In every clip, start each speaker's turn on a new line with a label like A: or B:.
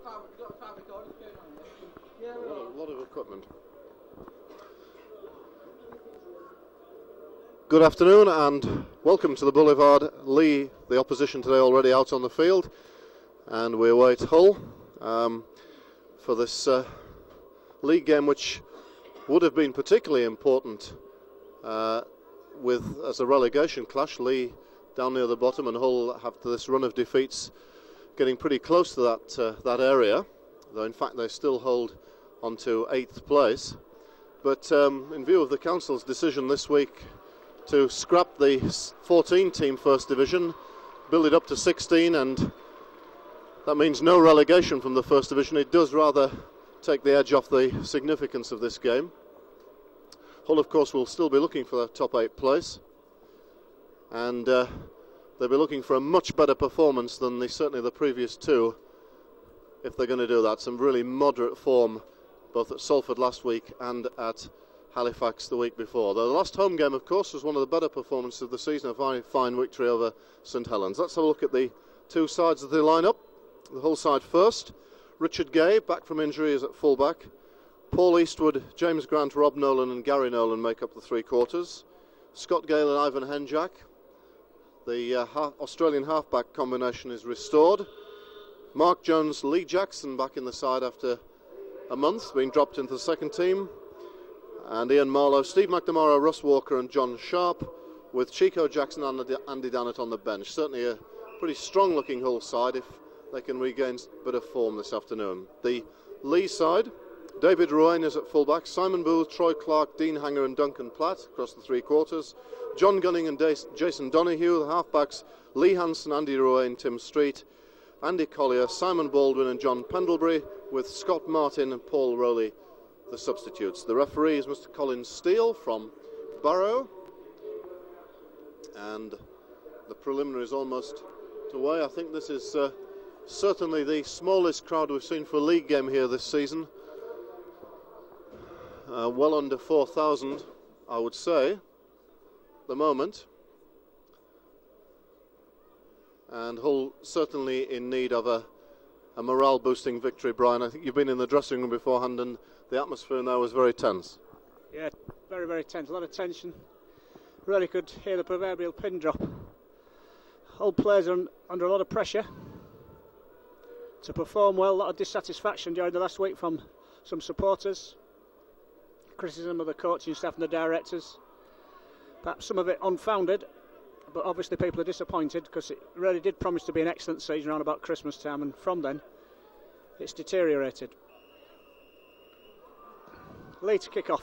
A: A lot of equipment. Good afternoon and welcome to the Boulevard. Leigh, the opposition today, already out on the field, and we await Hull for this league game, which would have been particularly important as a relegation clash. Leigh down near the bottom and Hull, after this run of defeats, getting pretty close to that area, though in fact they still hold onto 8th place. But in view of the council's decision this week to scrap the 14-team First Division, build it up to 16, and that means no relegation from the First Division, it does rather take the edge off the significance of this game. Hull, of course, will still be looking for that top 8 place, and they'll be looking for a much better performance than certainly the previous two, if they're going to do that. Some really moderate form, both at Salford last week and at Halifax the week before. The last home game, of course, was one of the better performances of the season, a very fine victory over St Helens. Let's have a look at the two sides of the lineup. The Hull side first. Richard Gay, back from injury, is at full-back. Paul Eastwood, James Grant, Rob Nolan and Gary Nolan make up the three quarters. Scott Gale and Ivan Henjak. The Australian half-back combination is restored. Mark Jones, Lee Jackson back in the side after a month, being dropped into the second team. And Ian Marlowe, Steve McNamara, Russ Walker and John Sharp, with Chico Jackson and Andy Dannett on the bench. Certainly a pretty strong-looking Hull side if they can regain a bit of form this afternoon. The Leigh side, David Ruane is at fullback, Simon Booth, Troy Clark, Dean Hanger and Duncan Platt across the three quarters, John Gunning and Jason Donoghue, the halfbacks, Lee Hansen, Andy Ruane, Tim Street, Andy Collier, Simon Baldwin and John Pendlebury, with Scott Martin and Paul Rowley the substitutes. The referee is Mr. Colin Steele from Barrow, and the preliminary is almost away. I think this is certainly the smallest crowd we've seen for a league game here this season. Well under 4,000, I would say, at the moment. And Hull certainly in need of a morale-boosting victory, Brian. I think you've been in the dressing room beforehand, and the atmosphere now was very tense.
B: Yeah, very, very tense. A lot of tension. Really could hear the proverbial pin drop. Hull players are under a lot of pressure to perform well. A lot of dissatisfaction during the last week from some supporters. Criticism of the coaching staff and the directors. Perhaps some of it unfounded, but obviously people are disappointed because it really did promise to be an excellent season around about Christmas time, and from then it's deteriorated. Leigh to kick off.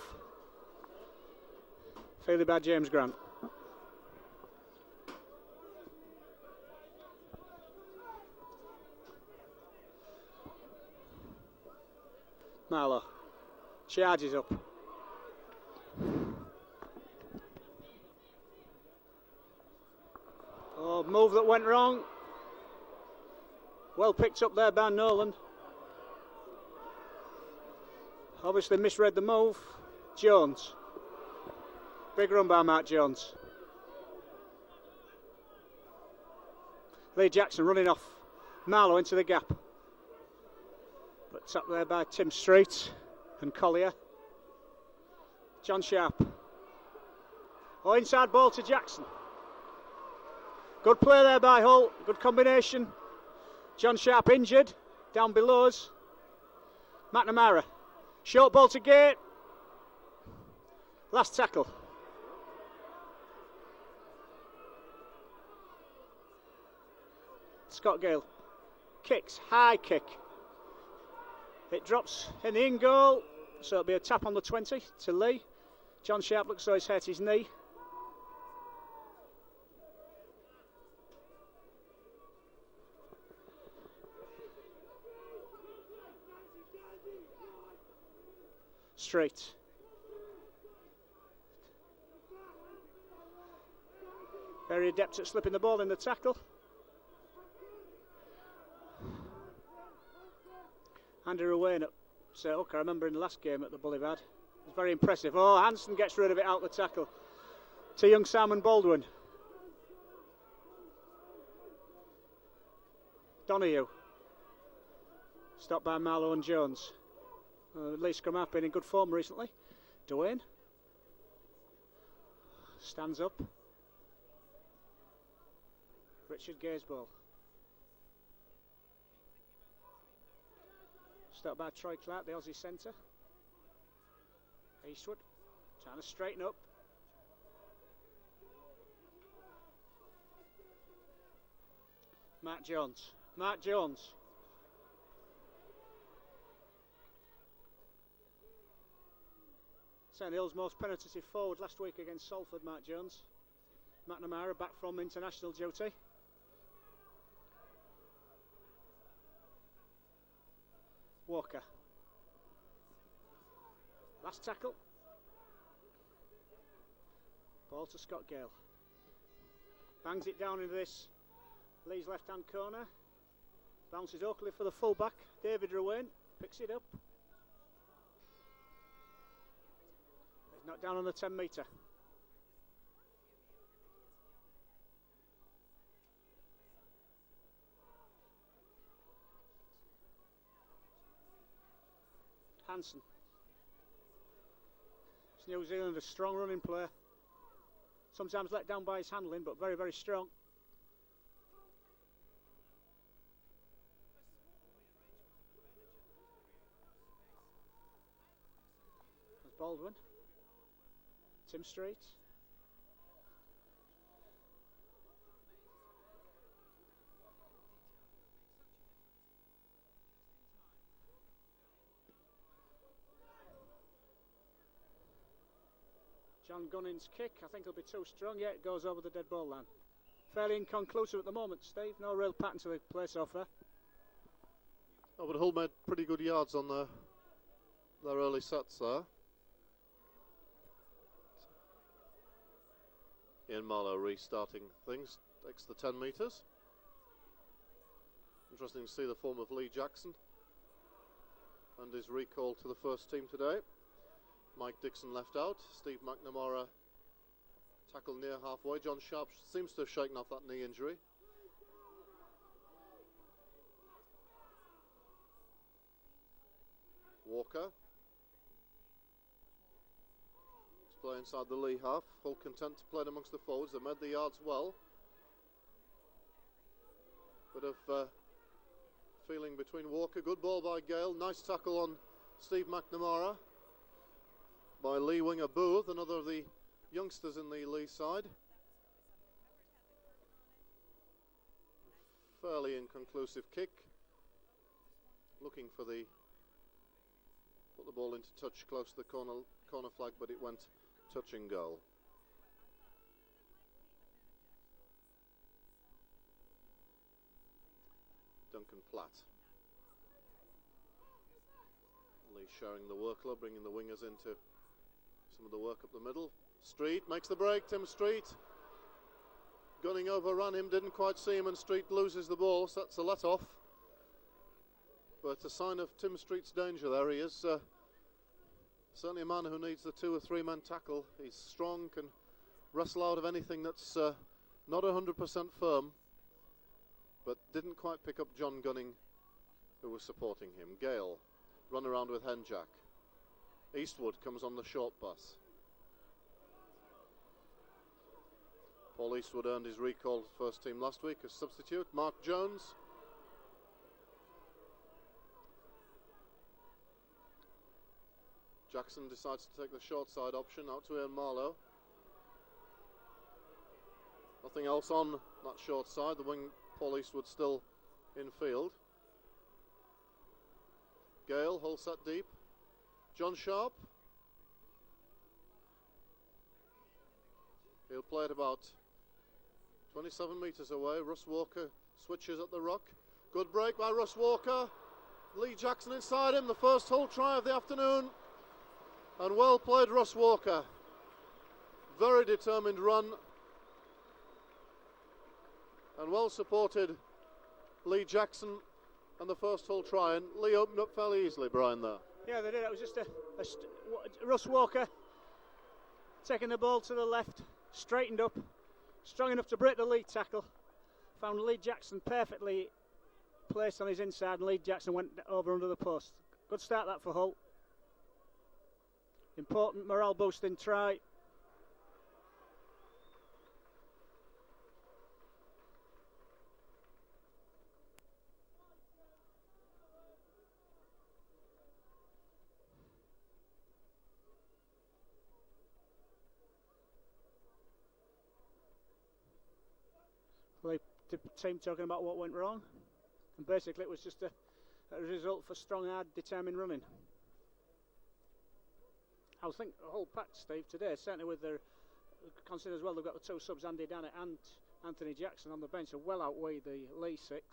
B: Fielded by James Grant. Marlowe charges up. Oh, move that went wrong. Well picked up there by Nolan. Obviously misread the move. Jones. Big run by Mark Jones. Lee Jackson running off. Marlowe into the gap. But up there by Tim Street and Collier. John Sharp. Oh, inside ball to Jackson. Good play there by Hull. Good combination. John Sharp injured. Down below us. McNamara. Short ball to Gate. Last tackle. Scott Gale. Kicks. High kick. It drops in the in goal. So it'll be a tap on the 20 to Leigh. John Sharp looks like he's hurt his knee. Straight. Very adept at slipping the ball in the tackle. Andy Ruane at hook. I remember in the last game at the Boulevard. It was very impressive. Oh, Hansen gets rid of it out the tackle. To young Simon Baldwin. Donoghue. Stopped by Marlowe and Jones. Leigh scrum half been in good form recently. Dwayne stands up. Richard Gazeball. Stopped by Troy Clark, the Aussie centre. Eastwood trying to straighten up. Mark Jones. St Hill's most penetrative forward last week against Salford, Mark Jones. McNamara back from international duty. Walker. Last tackle. Ball to Scott Gale. Bangs it down into this Leigh's left hand corner. Bounces Oakley for the fullback. David Ruane picks it up. He's knocked down on the 10 metre. Hansen. It's New Zealand, a strong running player. Sometimes let down by his handling, but very, very strong. There's Baldwin. Tim Street. John Gunning's kick, I think it'll be too strong. Yeah, it goes over the dead ball line. Fairly inconclusive at the moment, Steve. No real pattern to the place off there.
A: Oh, but Hull made pretty good yards on their early sets there. Ian Marlowe restarting things, takes the 10 metres. Interesting to see the form of Leigh Jackson and his recall to the first team today. Mike Dixon left out. Steve McNamara tackled near halfway. John Sharp seems to have shaken off that knee injury. Walker. Let's play inside the Leigh half. Hull content to play it amongst the forwards. They made the yards well. Bit of feeling between Walker. Good ball by Gale. Nice tackle on Steve McNamara by Leigh winger Booth, another of the youngsters in the Leigh side. Fairly inconclusive kick. Looking for put the ball into touch close to the corner flag, but it went touch and goal. Duncan Platt. Leigh showing the workload, bringing the wingers into some of the work up the middle. Street makes the break. Tim Street. Gunning overran him, didn't quite see him, and Street loses the ball, so that's a let off. But a sign of Tim Street's danger there. He is certainly a man who needs the 2 or 3 man tackle. He's strong, can wrestle out of anything that's not 100% firm, but didn't quite pick up John Gunning, who was supporting him. Gale run around with Henjack. Eastwood comes on the short pass. Paul Eastwood earned his recall to first team last week as substitute. Mark Jones. Jackson decides to take the short side option, out to Ian Marlowe. Nothing else on that short side. The wing, Paul Eastwood still in field. Gale, Hull set deep. John Sharp. He'll play it about 27 metres away. Russ Walker switches at the ruck. Good break by Russ Walker. Leigh Jackson inside him. The first Hull try of the afternoon. And well played, Russ Walker. Very determined run. And well supported Leigh Jackson and the first Hull try. And Leigh opened up fairly easily, Brian, there.
B: Yeah, they did. It was just Russ Walker taking the ball to the left, straightened up, strong enough to break the Leigh tackle. Found Leigh Jackson perfectly placed on his inside and Leigh Jackson went over under the post. Good start that for Hull. Important morale boosting try. The team talking about what went wrong, and basically it was just a result for strong, hard, determined running. I think the whole pack, Steve, today, certainly with their, consider as well they've got the two subs, Andy Dannett and Anthony Jackson on the bench, so well outweigh the Leigh six.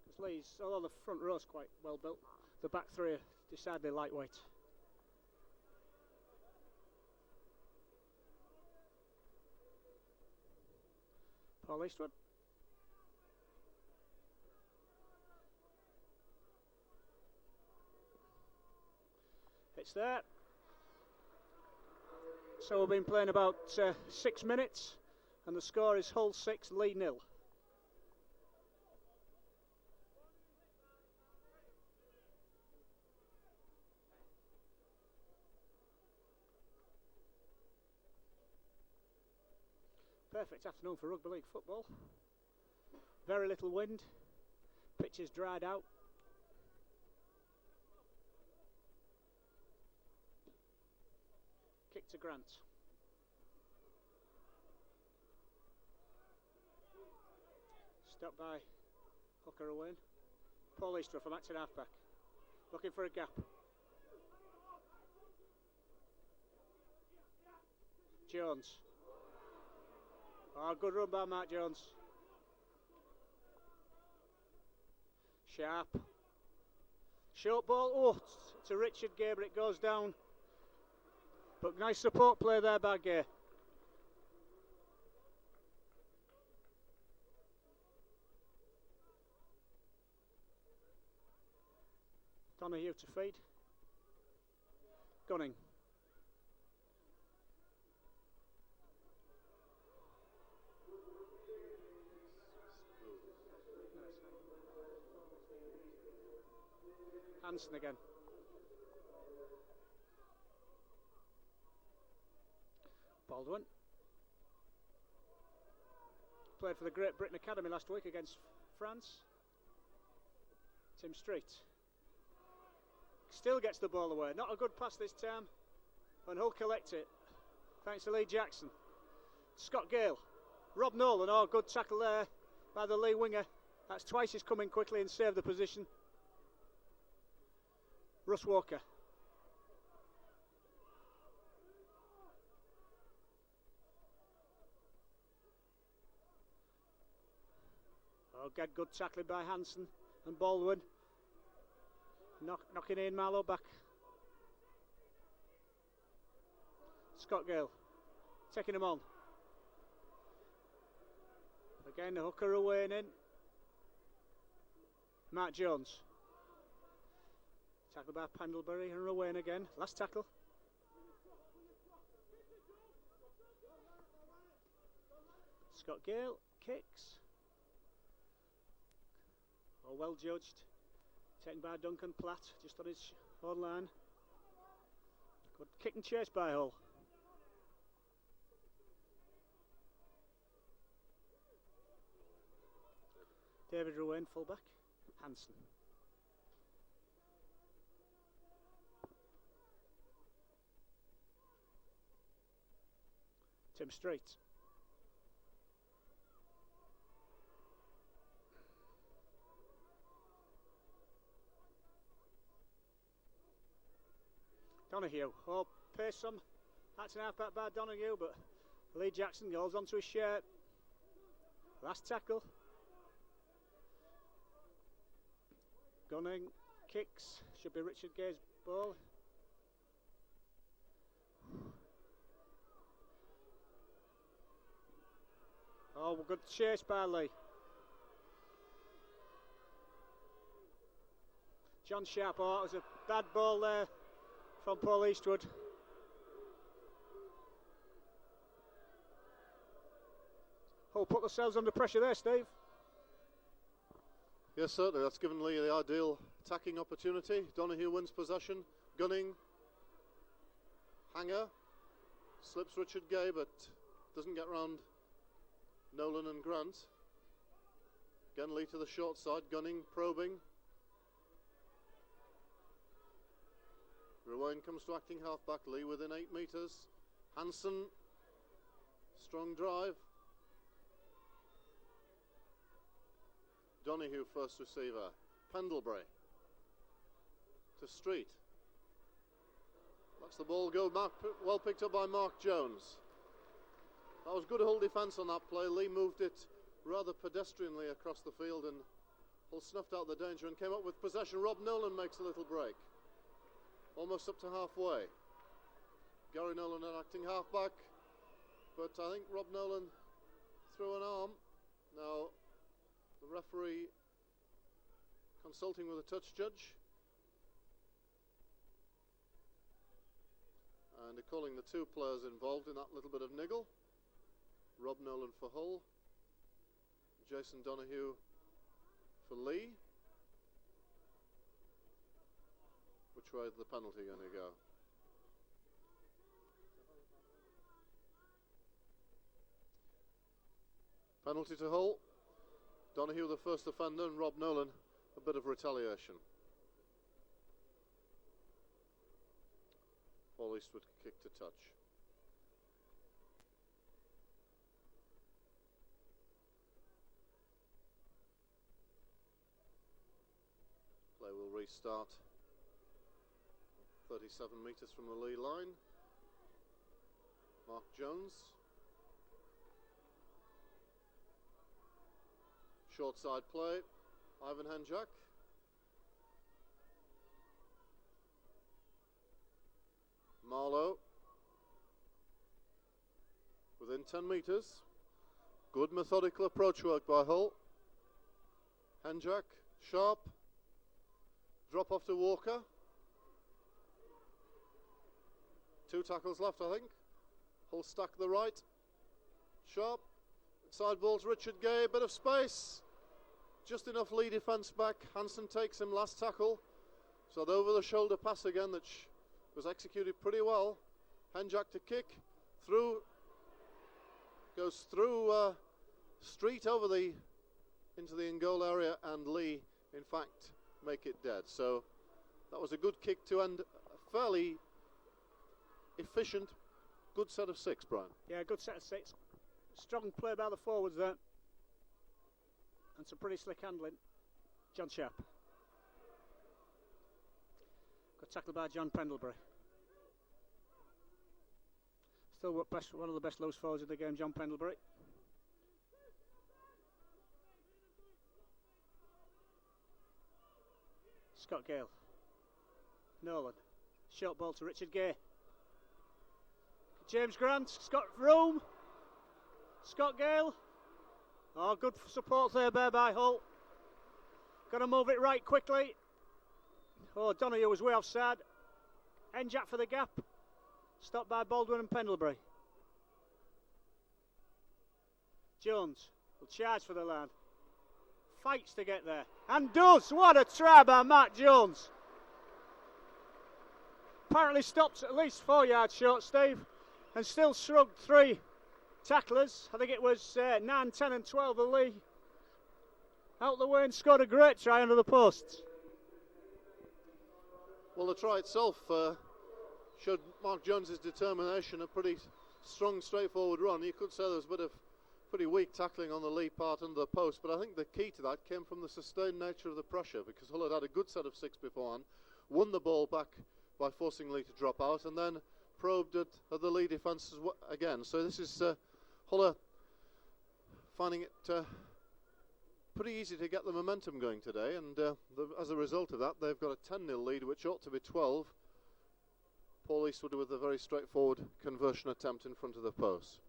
B: Because Leigh's, although the front row's quite well built, the back three are decidedly lightweight. Paul Eastwood. It's there. So we've been playing about 6 minutes and the score is Hull 6, Leigh 0. Perfect afternoon for rugby league football. Very little wind. Pitch is dried out. Kick to Grant. Stopped by Hooker Owen. Paul Easter from acting halfback. Looking for a gap. Jones. Oh, good run by Mark Jones. Sharp. Short ball. Oh, to Richard Gay, but it goes down. But nice support play there by Gay. Donahue to feed. Gunning. Hansen again. Baldwin. Played for the Great Britain Academy last week against France. Tim Street. Still gets the ball away. Not a good pass this time. And Hull collect it. Thanks to Leigh Jackson. Scott Gale. Rob Nolan. Oh, good tackle there by the Leigh winger. That's twice he's come in quickly and saved the position. Russ Walker. Oh, good tackling by Hansen and Baldwin. Knocking in Marlowe back. Scott Gale taking him on. Again, the Hooker away and in. Mark Jones. Tackled by Pendlebury and Rowan again. Last tackle. Scott Gale kicks. Oh, well judged. Taken by Duncan Platt, just on his own line. Good kick and chase by Hull. David Rowan, fullback. Hansen. Tim Street. Donahue. Oh, pace some. That's an halfback by Donahue, but Leigh Jackson goes onto his shirt. Last tackle. Gunning. Kicks. Should be Richard Gay's ball. Oh, good chase by Leigh. John Sharp. Oh, it was a bad ball there from Paul Eastwood. Hull put themselves under pressure there, Steve.
A: Yes, certainly. That's given Leigh the ideal attacking opportunity. Donoghue wins possession. Gunning. Hanger. Slips Richard Gay, but doesn't get round Nolan and Grant. Again, Leigh to the short side. Gunning, probing. Ruane comes to acting half-back. Leigh within 8 metres. Hansen. Strong drive. Donoghue first receiver. Pendlebury to Street. Lets the ball go. Well picked up by Mark Jones. That was good Hull defence on that play. Leigh moved it rather pedestrianly across the field and Hull snuffed out the danger and came up with possession. Rob Nolan makes a little break. Almost up to halfway. Gary Nolan acting halfback, but I think Rob Nolan threw an arm. Now the referee consulting with a touch judge and they're calling the 2 players involved in that little bit of niggle. Rob Nolan for Hull, Jason Donoghue for Leigh. Which way is the penalty going to go? Penalty to Hull. Donoghue the first offender and Rob Nolan a bit of retaliation. Paul Eastwood kick to touch. Play will restart 37 metres from the Leigh line. Mark Jones. Short side play. Ivan Henjak. Marlowe. Within 10 metres. Good methodical approach work by Hull. Henjak. Sharp. Drop off to Walker. 2 tackles left, I think. Hull stack the right. Sharp. Side ball to Richard Gay. Bit of space. Just enough Leigh defence back. Hansen takes him last tackle. So the over the shoulder pass again that was executed pretty well. Henjak to kick. Through. Goes through Street over into the in-goal area and Leigh in fact make it dead. So that was a good kick to end a fairly efficient, good set of 6, Brian.
B: Yeah, good set of 6. Strong play by the forwards there. And some pretty slick handling. John Sharp. Good tackle by John Pendlebury. Still one of the best loose forwards of the game, John Pendlebury. Scott Gale. Nolan. Short ball to Richard Gay. James Grant. Scott Room. Scott Gale. Oh, good support there by Hull. Got to move it right quickly. Oh, Donoghue was way offside. Henjak for the gap. Stopped by Baldwin and Pendlebury. Jones will charge for the line. Fights to get there. And does. What a try by Matt Jones. Apparently stopped at least 4 yards short, Steve. And still shrugged 3 tacklers. I think it was 9, 10 and 12 of Leigh. Out the way and scored a great try under the posts.
A: Well, the try itself showed Mark Jones's determination, a pretty strong, straightforward run. You could say there was a bit of pretty weak tackling on the Leigh part under the post, but I think the key to that came from the sustained nature of the pressure, because Hull had a good set of 6 beforehand, won the ball back by forcing Leigh to drop out, and then probed at the Leigh defence again. So this is Hull finding it pretty easy to get the momentum going today, and as a result of that, they've got a 10-0 lead, which ought to be 12. Paul Eastwood with a very straightforward conversion attempt in front of the post.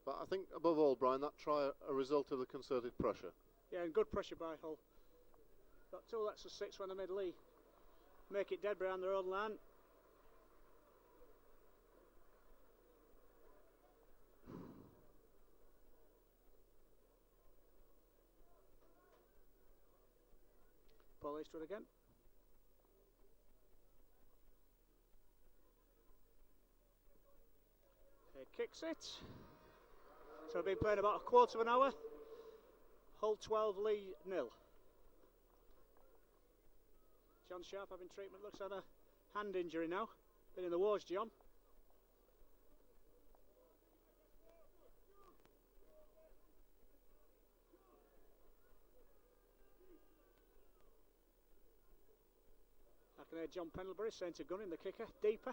A: But I think above all, Brian, that try a result of the concerted pressure.
B: Yeah, and good pressure by Hull. Got 2 lets of 6 when they made Leigh make it dead behind their own line. Paul Eastwood again. He kicks it. So we've been playing about a quarter of an hour. Hull 12, Leigh 0. John Sharp having treatment, looks at a hand injury now. Been in the wars, John. I can hear John Pendlebury saying to Gunning, the kicker, deeper.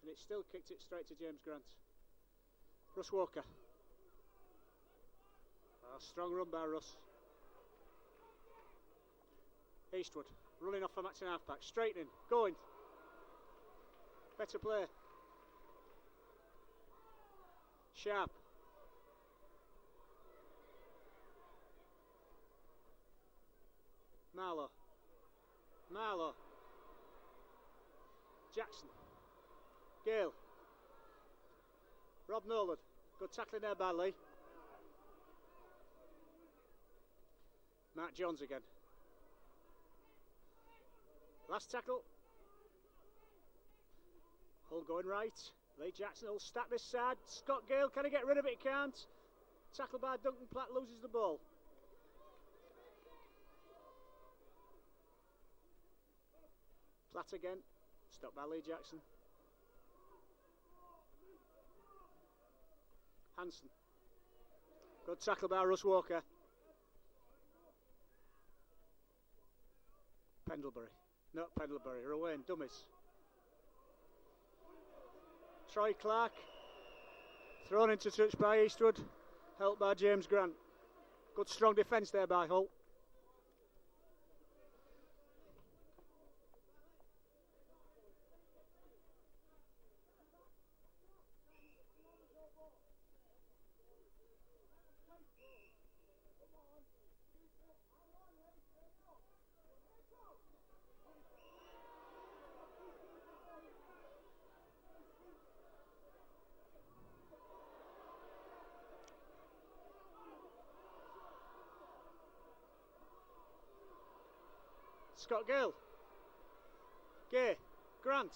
B: And it still kicked it straight to James Grant. Russ Walker. Oh, strong run by Russ. Eastwood running off for Maxon halfback, straightening, going. Better play. Sharp. Marlow. Jackson. Gale. Rob Nolan. Good tackling there by Leigh. Mark Jones again. Last tackle. Hull going right. Leigh Jackson will stack this side. Scott Gale, can he get rid of it? He can't. Tackle by Duncan Platt, loses the ball. Platt again. Stopped by Leigh Jackson. Hansen. Good tackle by Russ Walker. Pendlebury. Not Pendlebury, Rowan, dummies. Troy Clark. Thrown into touch by Eastwood. Helped by James Grant. Good strong defence there by Hull. Scott Gale. Gay. Grant.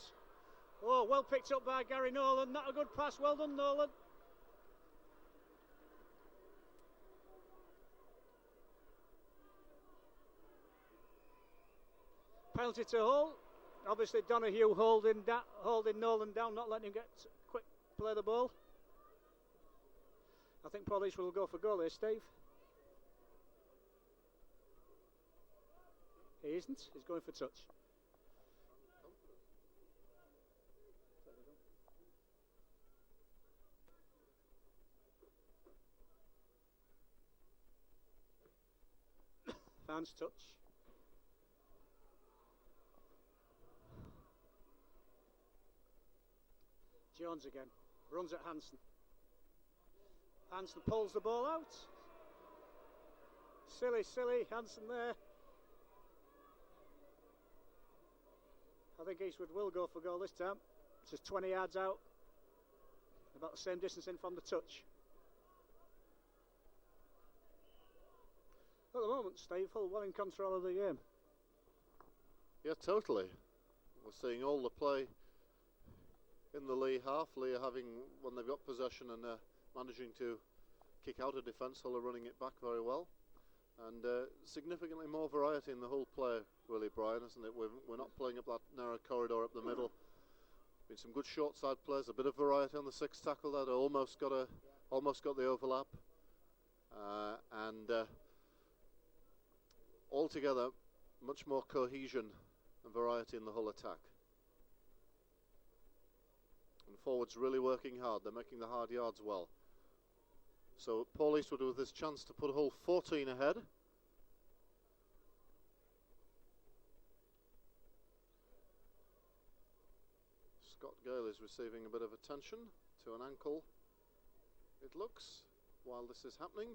B: Oh, well picked up by Gary Nolan. Not a good pass. Well done, Nolan. Penalty to Hull. Obviously Donahue holding Nolan down, not letting him get quick play the ball. I think Paul Eastwood will go for goal here, Steve. He isn't, he's going for touch. Fans touch. Jones again, runs at Hansen. Hansen pulls the ball out. Silly, Hansen there. I think Eastwood will go for goal this time. It's just 20 yards out. About the same distance in from the touch. At the moment, Steve, Hull well in control of the game.
A: Yeah, totally. We're seeing all the play in the Leigh half. Leigh are having, when they've got possession and managing to kick out a defence, Hull are running it back very well. And significantly more variety in the Hull play, really, Brian, isn't it? We're not playing up that narrow corridor up the middle. Been some good short side plays, a bit of variety on the sixth tackle that almost got the overlap, and altogether much more cohesion and variety in the Hull attack. And forwards really working hard. They're making the hard yards well. So Paul Eastwood with his chance to put Hull 14 ahead. Scott Gale is receiving a bit of attention to an ankle, it looks, while this is happening.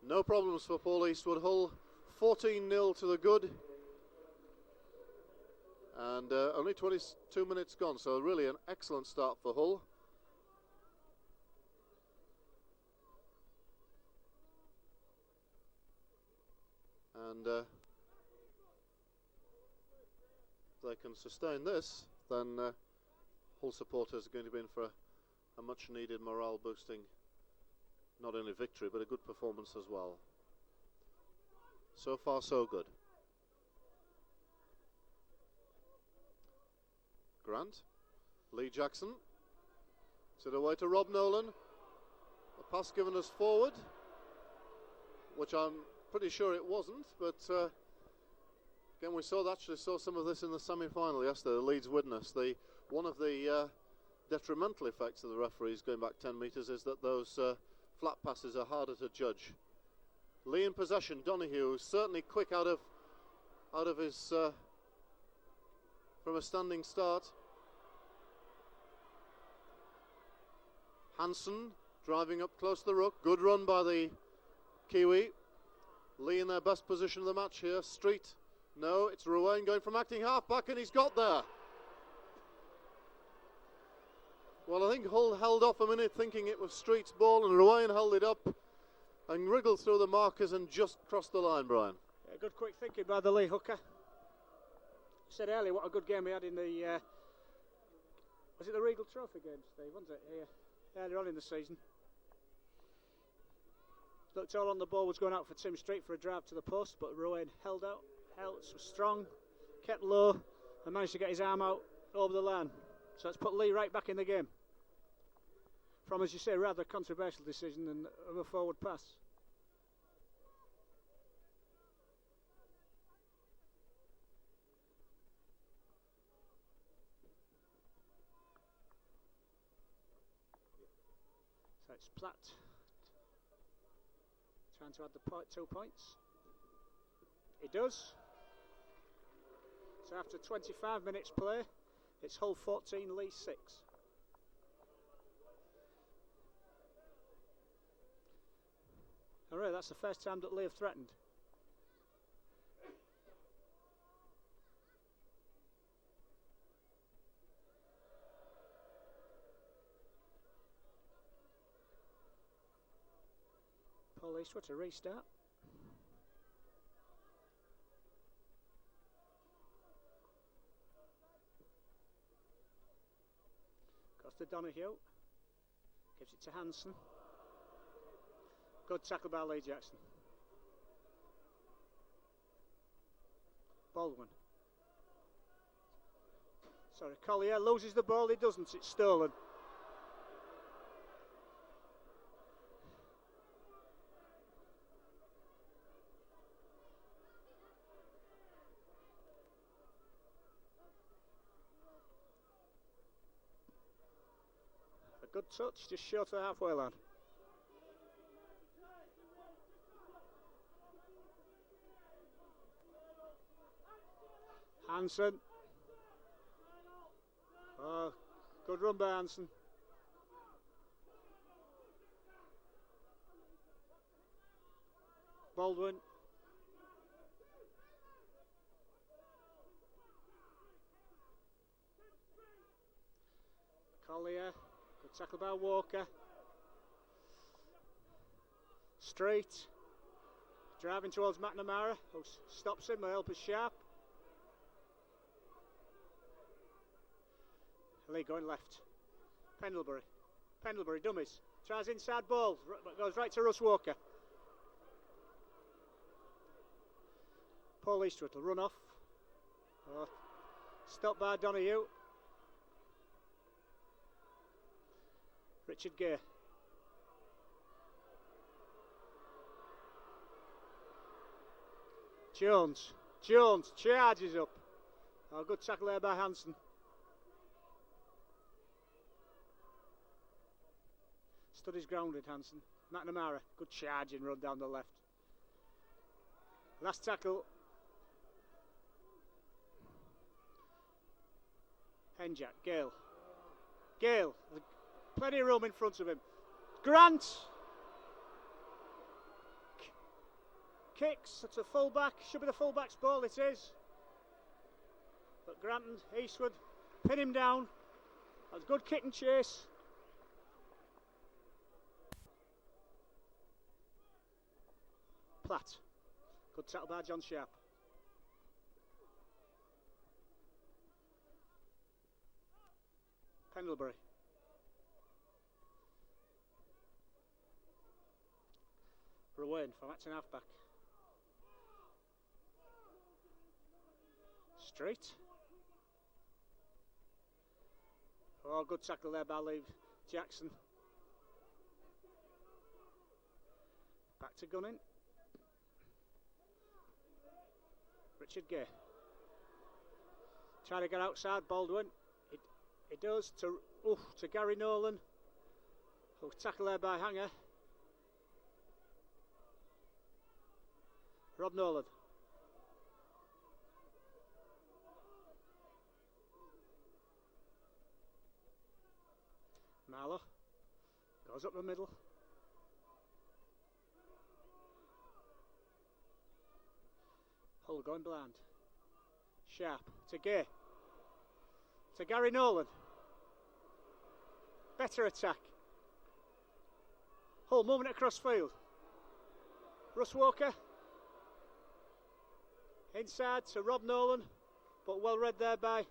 A: No problems for Paul Eastwood. Hull 14-0 to the good. And only 22 minutes gone, so really an excellent start for Hull. And if they can sustain this, then Hull supporters are going to be in for a much needed morale boosting, not only victory but a good performance as well. So far so good. Grant, Lee Jackson, to the way to Rob Nolan. A pass given us forward, which I'm pretty sure it wasn't, but again we actually saw some of this in the semi-final yesterday. The Leeds witness. One of the detrimental effects of the referees going back 10 metres is that those flat passes are harder to judge. Leigh in possession. Donoghue certainly quick out of his from a standing start. Hansen driving up close to the ruck. Good run by the Kiwi. Leigh in their best position of the match here. Street. No, it's Ruane going from acting half-back, and he's got there. Well, I think Hull held off a minute thinking it was Street's ball, and Ruane held it up and wriggled through the markers and just crossed the line, Brian.
B: Yeah, good quick thinking by the Leigh hooker. You said earlier what a good game we had in the was it the Regal Trophy game, Steve, wasn't it? Yeah, earlier on in the season. Looked all on the ball was going out for Tim Street for a drive to the post, but Ruane held out, was strong, kept low, and managed to get his arm out over the line. So it's put Leigh right back in the game. From, as you say, rather controversial decision and a forward pass. So it's Platt trying to add the 2 points. He does. So after 25 minutes play, it's Hull 14, Leigh 6. Alright, that's the first time that Leigh have threatened. Paul Eastwood to restart. Goes to Donoghue. Gives it to Hansen. Good tackle by Leigh Jackson. Baldwin. Sorry, Collier loses the ball. He doesn't. It's stolen. A good touch, just short of the halfway line. Hansen. Oh, good run by Hansen. Baldwin. Collier. Good tackle by Walker. Street. Driving towards McNamara, who stops him. The help is sharp. Leigh going left. Pendlebury. Pendlebury dummies. Tries inside ball, but goes right to Russ Walker. Paul Eastwood will run off. Oh, stopped by Donoghue. Richard Gay. Jones charges up. Oh, good tackle there by Hansen. Stood his ground with Hansen. McNamara, good charging run down the left. Last tackle. Henjack, Gale. Plenty of room in front of him. Grant. Kicks to full back. Should be the full back's ball, it is. But Granton, Eastwood, pin him down. That's good kick and chase. Platt. Good tackle by John Sharp. Pendlebury. Ruane from acting halfback. Street. Oh, good tackle there by Leigh Jackson. Back to Gunning. Richard Gay. Trying to get outside Baldwin. It does to Gary Nolan. Oh, tackle there by Hanger. Rob Nolan. Marlow goes up the middle. Hull going blind. Sharp to Gay. To Gary Nolan. Better attack. Hull moving it across field. Russ Walker. Inside to Rob Nolan. But well read there by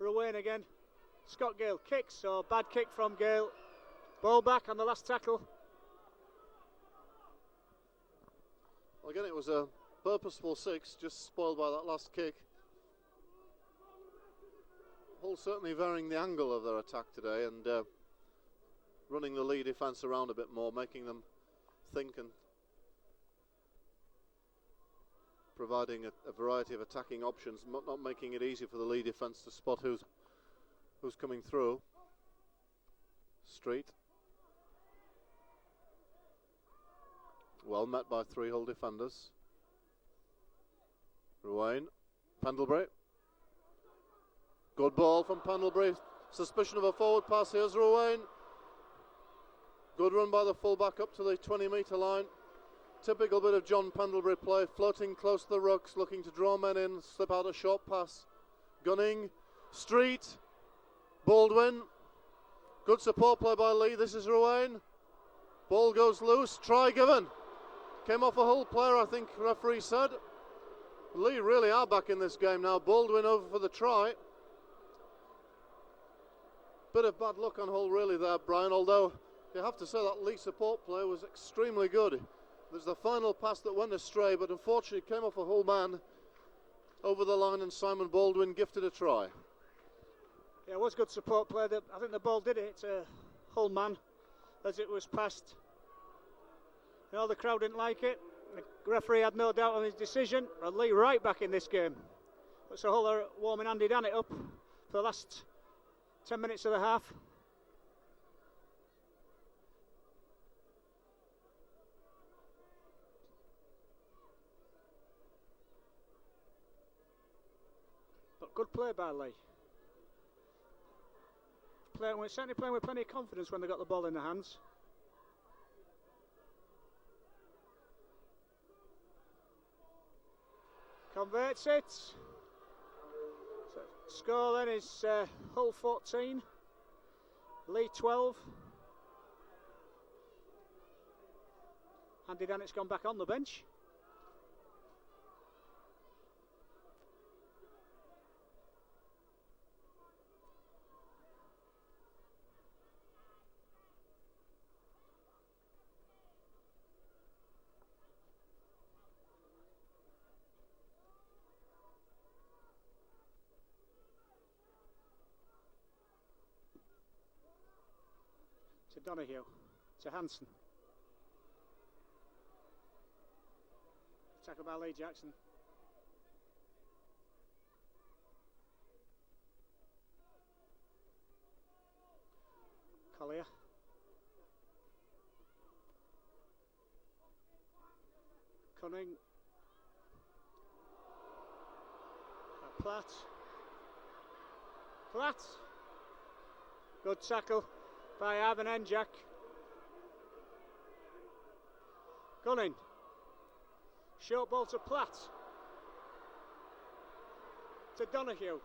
B: Ruane again. Scott Gale kicks, so bad kick from Gale. Ball back on the last tackle.
A: Well, again, it was a purposeful six, just spoiled by that last kick. Hull certainly varying the angle of their attack today and running the Leigh defence around a bit more, making them think and providing a variety of attacking options, not making it easy for the Leigh defence to spot who's coming through. Street. Well met by three Hull defenders. Ruane. Pendlebury. Good ball from Pendlebury. Suspicion of a forward pass. Here's Ruane. Good run by the fullback up to the 20-metre line. Typical bit of John Pendlebury play. Floating close to the rucks, looking to draw men in, slip out a short pass. Gunning. Street. Baldwin. Good support play by Leigh. This is Ruane. Ball goes loose. Try given. Came off a Hull player, I think referee said. Leigh really are back in this game now. Baldwin over for the try. Bit of bad luck on Hull really there, Brian, although you have to say that Leigh support play was extremely good. There's the final pass that went astray, but unfortunately it came off a Hull man over the line and Simon Baldwin gifted a try.
B: Yeah, it was good support play. I think the ball did it to Hull man as it was passed. You know, the crowd didn't like it. The referee had no doubt on his decision. And Leigh right back in this game. But so Hull are warming Andy Dannett up for the last 10 minutes of the half. But good play by Leigh. Certainly playing with plenty of confidence when they got the ball in their hands. Converts it. So score then is Hull 14, Leigh 12. Andy Dannett's gone back on the bench. To Donoghue, to Hanson. Tackle by Leigh Jackson. Collier. Cunning. Platt. Platt. Good tackle by Ivan Enjak. Gunning. Short ball to Platt. To Donoghue.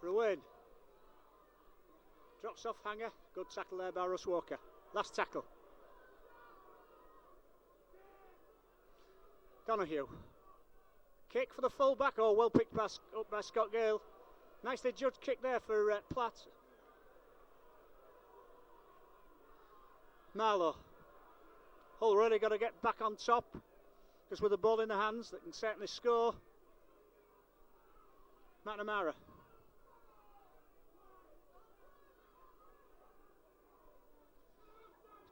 B: Ruane. Drops off Hanger. Good tackle there by Russ Walker. Last tackle. Donahue. Kick for the full-back. Oh, well picked pass up by Scott Gale. Nicely judged kick there for Platt. Marlowe. Hull really got to get back on top, because with the ball in the hands, they can certainly score. McNamara.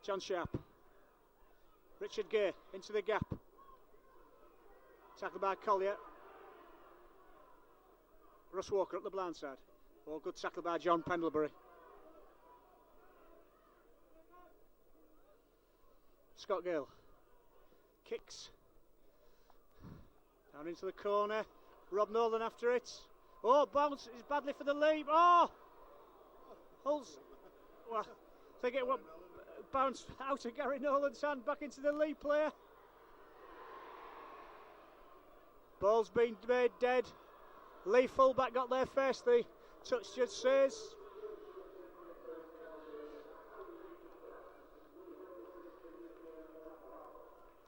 B: John Sharp. Richard Gay into the gap. Tackled by Collier. Russ Walker up the blind side. Oh, good tackle by John Pendlebury. Scott Gale. Kicks. Down into the corner. Rob Nolan after it. Oh, bounce is badly for the lead. Oh! Hull's. Well, I think it went bounce out of Gary Nolan's hand back into the lead player. Ball's been made dead. Leigh fullback got there first. The touch judge says.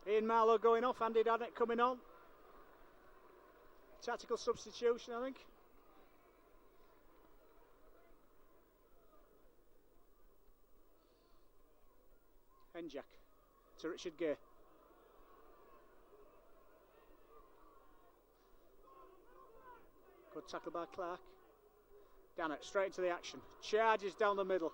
B: Ian Marlowe going off. Andy Dannett coming on. Tactical substitution, I think. Henjak to Richard Gay. Good tackle by Clark. Dannett straight into the action. Charges down the middle.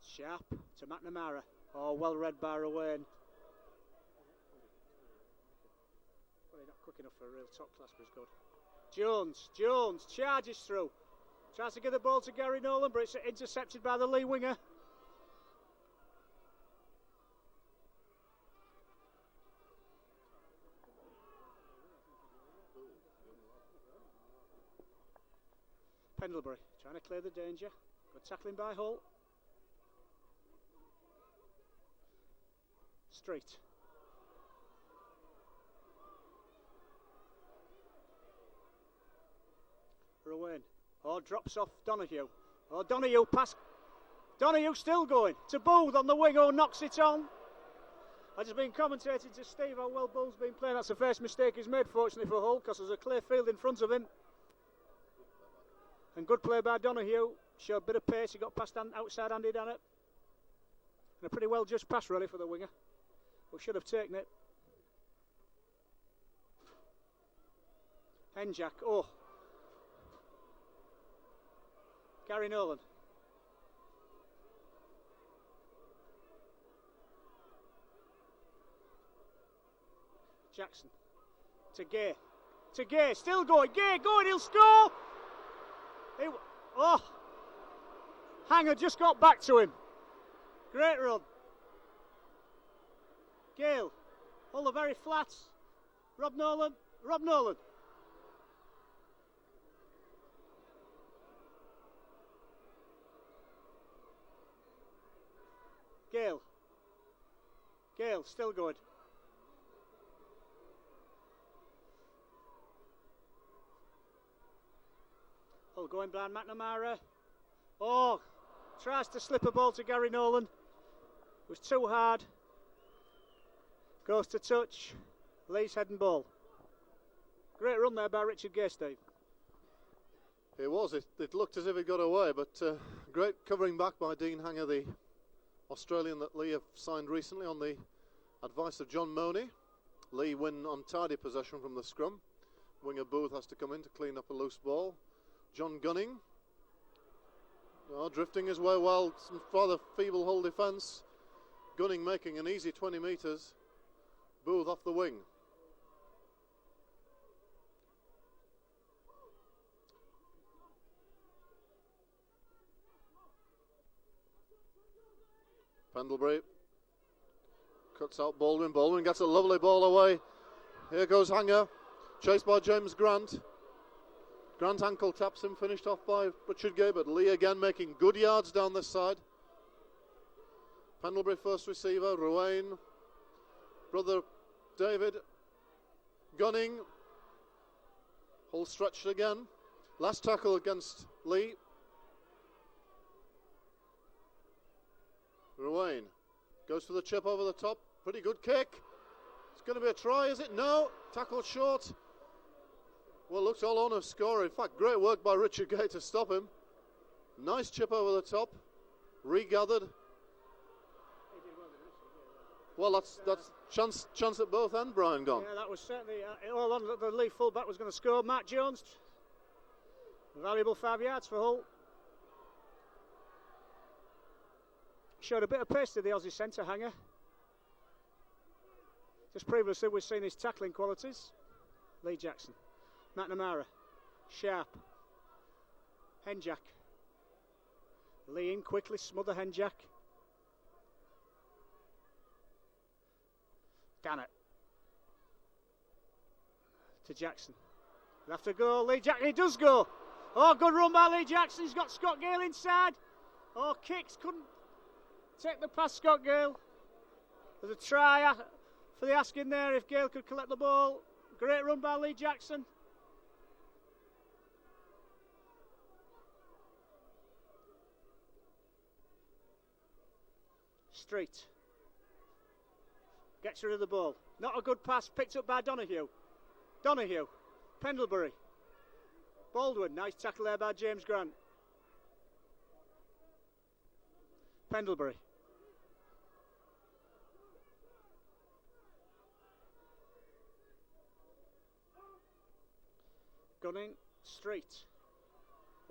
B: Sharp to McNamara. Oh, well read by Ruane. Probably not quick enough for a real top class, but it's good. Jones charges through. Tries to give the ball to Gary Nolan, but it's intercepted by the Leigh winger. Pendlebury trying to clear the danger. Good tackling by Hull. Street. Ruane. Oh, drops off Donahue. Oh, Donahue pass. Donahue still going to Booth on the wing. Oh, knocks it on. I just been commentating to Steve how well Booth's been playing. That's the first mistake he's made, fortunately for Hull, because there's a clear field in front of him. And good play by Donahue. Showed a bit of pace. He got past outside Andy Dannett. And a pretty well judged pass, really, for the winger. We should have taken it. Henjak. Oh. Gary Nolan. Jackson. To Gay. To Gay. Still going. Gay going. He'll score. Oh. Hanger just got back to him. Great run. Gale. All the very flats. Rob Nolan. Gale, still good. Hull going blind, McNamara. Oh, tries to slip a ball to Gary Nolan. It was too hard. Goes to touch. Leigh's head and ball. Great run there by Richard Gay, Steve.
A: It was. It looked as if it got away, but great covering back by Dean Hanger, the Australian that Leigh have signed recently on the advice of John Money. Leigh win untidy possession from the scrum. Winger Booth has to come in to clean up a loose ball. John Gunning. Oh, drifting his way well. Some rather feeble Hull defence. Gunning making an easy 20 metres. Booth off the wing. Pendlebury cuts out Baldwin. Baldwin gets a lovely ball away. Here goes Hanger, chased by James Grant. Grant ankle taps him, finished off by Richard Gay, but Leigh again making good yards down this side. Pendlebury first receiver, Ruane, brother David, Gunning, Hull stretched again, last tackle against Leigh. Ruane goes for the chip over the top, pretty good kick. It's going to be a try, is it? No, tackle short. Well, looks all on a score. In fact, great work by Richard Gay to stop him. Nice chip over the top, regathered. Well, that's chance at both end, Brian, gone.
B: Yeah, that was certainly all on. The Leigh fullback was going to score. Matt Jones, valuable 5 yards for Hull. Showed a bit of pace to the Aussie centre hanger. Just previously we've seen his tackling qualities. Leigh Jackson, McNamara, Sharp, Henjack. Leigh in quickly, smother Henjack. Gannett to Jackson. He'll have to go. Leigh Jackson, he does go. Oh, good run by Leigh Jackson. He's got Scott Gale inside. Oh, kicks, couldn't take the pass, Scott Gale. There's a try for the asking there if Gale could collect the ball. Great run by Leigh Jackson. Street gets rid of the ball. Not a good pass, picked up by Donahue. Pendlebury. Baldwin, nice tackle there by James Grant. Pendlebury. Gunning, Street.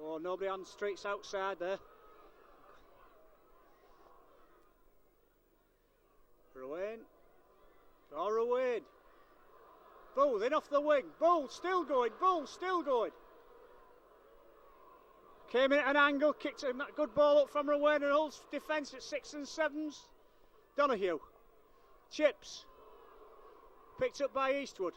B: Oh, nobody on Street's outside there. Ruane. Oh, Ruane. Bull in off the wing. Bull still going. Came in at an angle, kicked a good ball up from Ruane and Hull's defence at 6 and 7s. Donahue. Chips. Picked up by Eastwood.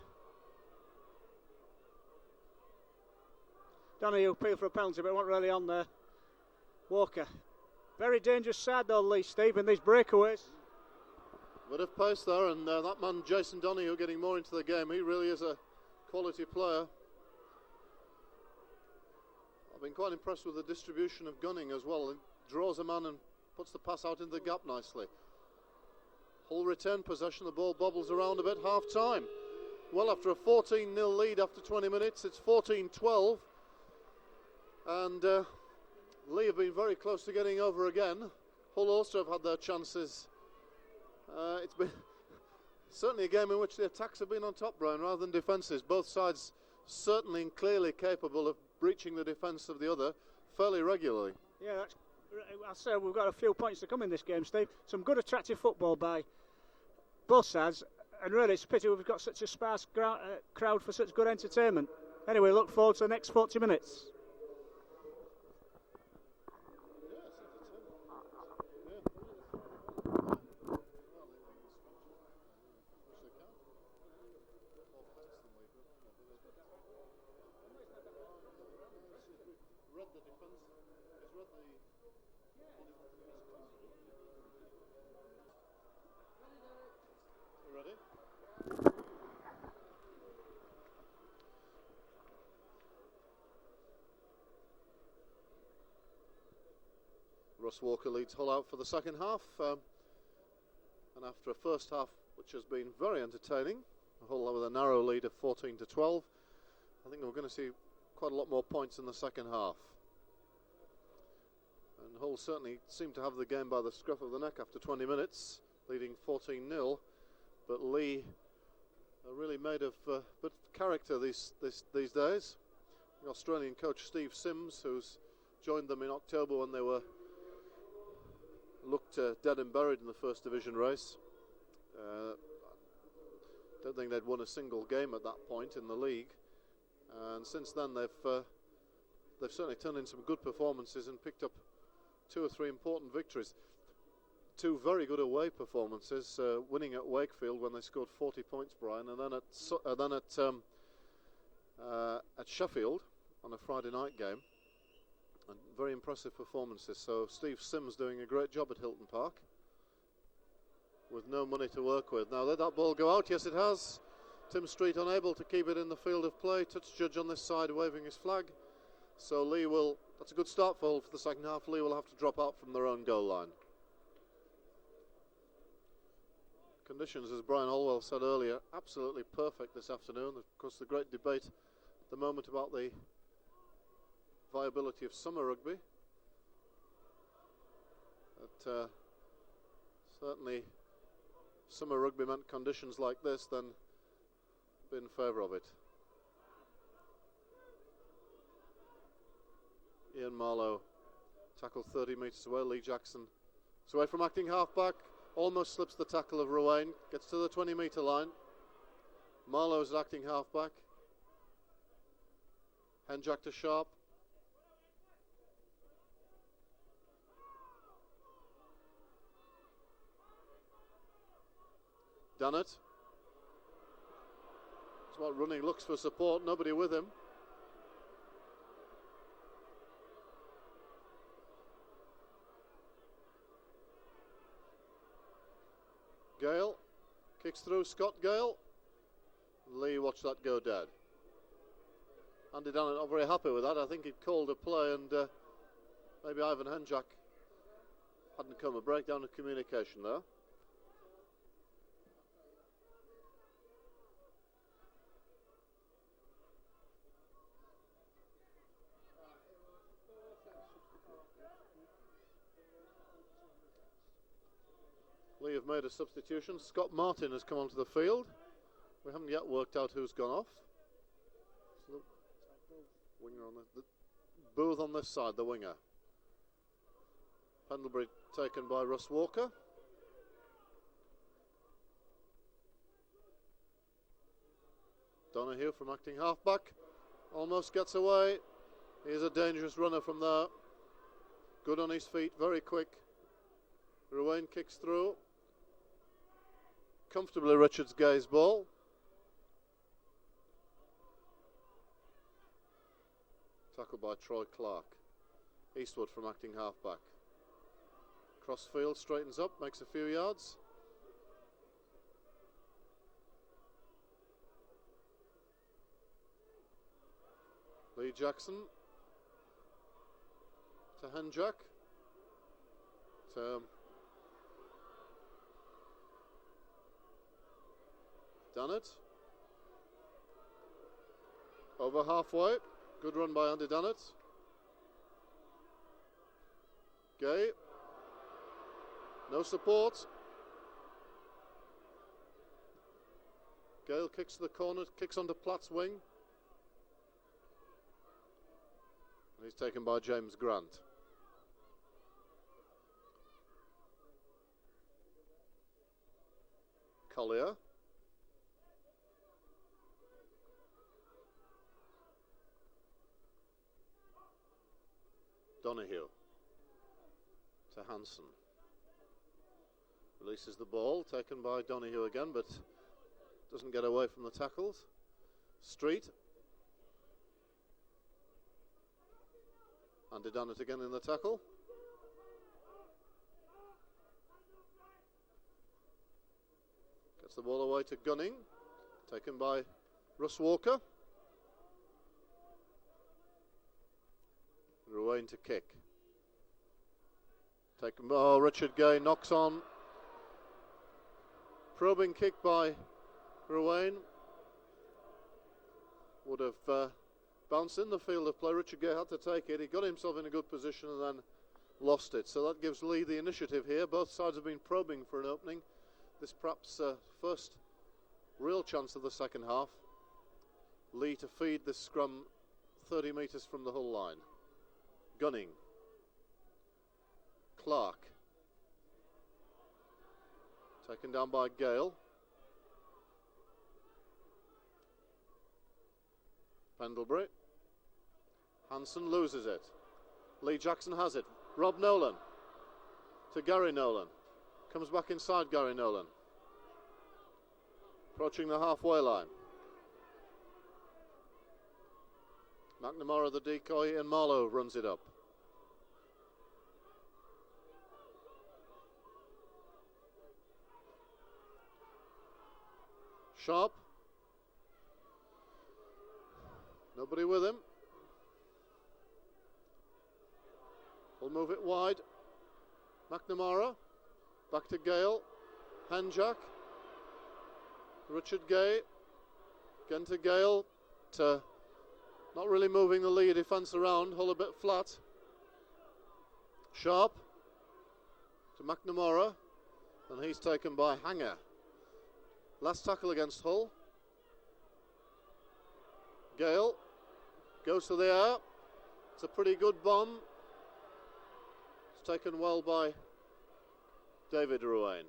B: Donahue appealed for a penalty, but it wasn't really on there. Walker. Very dangerous side though, Leigh, Steve, in these breakaways.
A: Bit of pace there, and that man Jason Donahue getting more into the game. He really is a quality player. I've been quite impressed with the distribution of Gunning as well. He draws a man and puts the pass out in the gap nicely. Hull retain possession, the ball bobbles around a bit, half time. Well, after a 14-0 lead after 20 minutes, it's 14-12. And Leigh have been very close to getting over again. Hull also have had their chances. It's been certainly a game in which the attacks have been on top, Brian, rather than defences. Both sides certainly and clearly capable of breaching the defence of the other fairly regularly.
B: Yeah, I'll say we've got a few points to come in this game, Steve. Some good attractive football by both sides, and really it's a pity we've got such a sparse crowd for such good entertainment. Anyway, look forward to the next 40 minutes.
A: Ready? Russ Walker leads Hull out for the second half, and after a first half which has been very entertaining, Hull with a narrow lead of 14-12, I think we're going to see quite a lot more points in the second half. And Hull certainly seemed to have the game by the scruff of the neck after 20 minutes, leading 14-0. But Leigh are really made of character these days. The Australian coach Steve Sims, who's joined them in October when they were looked dead and buried in the first division race. Don't think they'd won a single game at that point in the league, and since then they've certainly turned in some good performances and picked up 2 or 3 important victories. 2 very good away performances, winning at Wakefield when they scored 40 points, Brian, and then at Sheffield on a Friday night game. And very impressive performances. So Steve Sims doing a great job at Hilton Park. with no money to work with. Now, let that ball go out. Yes, it has. Tim Street unable to keep it in the field of play. Touch judge on this side waving his flag. So Leigh will, that's a good start for Hull for the second half. Leigh will have to drop out from their own goal line. Conditions, as Brian Holwell said earlier, absolutely perfect this afternoon. Of course, the great debate at the moment about the viability of summer rugby. But certainly summer rugby meant conditions like this, then be in favour of it. Ian Marlowe tackled 30 metres away. Leigh Jackson is away from acting half-back, almost slips the tackle of Ruane, gets to the 20-metre line. Marlowe's acting half-back. Henjack to Sharp. Done it. It's about running, looks for support, nobody with him. Gale kicks through, Scott Gale. Leigh watched that go dead. Andy Dannett not very happy with that. I think he'd called a play and maybe Ivan Henjack hadn't come. A breakdown of communication there. Leigh have made a substitution. Scott Martin has come onto the field. We haven't yet worked out who's gone off. So the winger on the Booth on this side, the winger. Pendlebury taken by Russ Walker. Donoghue from acting halfback. Almost gets away. He's a dangerous runner from there. Good on his feet, very quick. Ruane kicks through. Comfortably Richards Gay's ball. Tackled by Troy Clark. Eastwood from acting halfback. Crossfield straightens up, makes a few yards. Leigh Jackson to Henjack. To Dannett. Over halfway. Good run by Andy Dannett. Gay. No support. Gale kicks to the corner, kicks onto Platt's wing. And he's taken by James Grant. Collier. Donoghue to Hansen. Releases the ball, taken by Donoghue again, but doesn't get away from the tackles. Street. Andy Dannett again in the tackle. Gets the ball away to Gunning, taken by Russ Walker. Ruane to kick. Taken by Richard Gay, knocks on. Probing kick by Ruane. Would have bounced in the field of play. Richard Gay had to take it. He got himself in a good position and then lost it. So that gives Leigh the initiative here. Both sides have been probing for an opening. This perhaps first real chance of the second half. Leigh to feed this scrum 30 metres from the Hull line. Gunning. Clark. Taken down by Gale. Pendlebury. Hansen loses it. Leigh Jackson has it. Rob Nolan to Gary Nolan. Comes back inside Gary Nolan. Approaching the halfway line. McNamara the decoy and Marlowe runs it up. Sharp. Nobody with him. We'll move it wide. McNamara. Back to Gale. Hanjack. Richard Gay. Again to Gale. Not really moving the Leigh defence around. Hull a bit flat. Sharp. To McNamara. And he's taken by Hanger. Last tackle against Hull. Gale goes to the air. It's a pretty good bomb. It's taken well by David Ruane.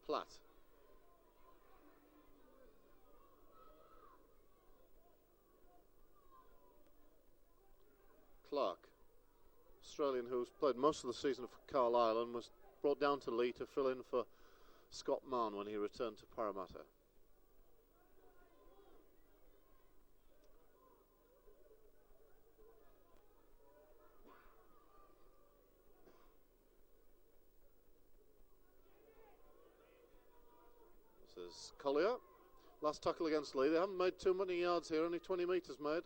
A: Platt. Clark, Australian who's played most of the season for Carlisle and was brought down to Leigh to fill in for Scott Mann when he returned to Parramatta. This is Collier. Last tackle against Leigh. They haven't made too many yards here, only 20 metres made.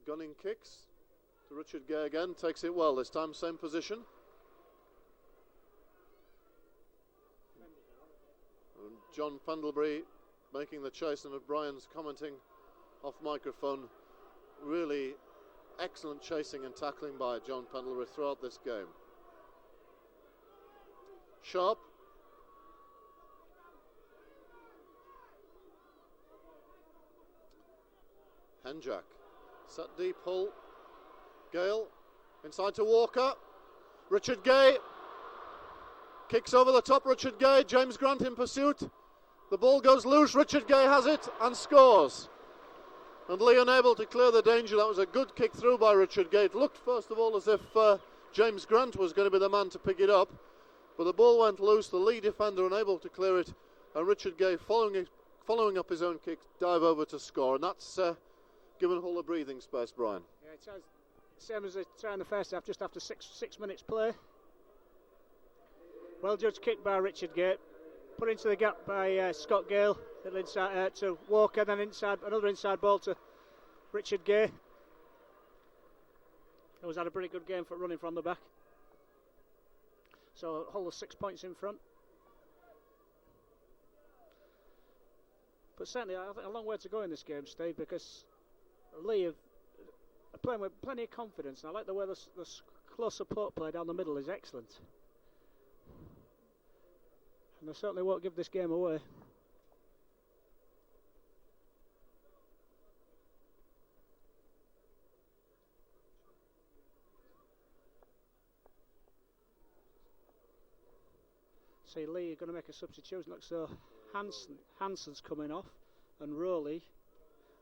A: Gunning kicks to Richard Gay again, takes it well this time, same position. And John Pendlebury making the chase, and O'Brien's commenting off microphone. Really excellent chasing and tackling by John Pendlebury throughout this game. Sharp. Henjack. Set deep, Hull. Gale. Inside to Walker. Richard Gay. Kicks over the top, Richard Gay. James Grant in pursuit. The ball goes loose. Richard Gay has it and scores. And Leigh unable to clear the danger. That was a good kick through by Richard Gay. It looked first of all as if James Grant was going to be the man to pick it up. But the ball went loose. The Leigh defender unable to clear it. And Richard Gay following up his own kick, dive over to score. And that's given Hull a breathing space, Brian.
B: Yeah, it has, same as they tried in the first half, just after six minutes play. Well judged kick by Richard Gate, put into the gap by Scott Gale, little inside to Walker, then another inside ball to Richard Gay. He had a pretty good game for running from the back. So Hull is 6 points in front. But certainly I think a long way to go in this game, Steve, because Leigh are playing with plenty of confidence, and I like the way the close support play down the middle is excellent. And they certainly won't give this game away. See, Leigh are going to make a substitution. Looks so Hansen's coming off, and Rowley,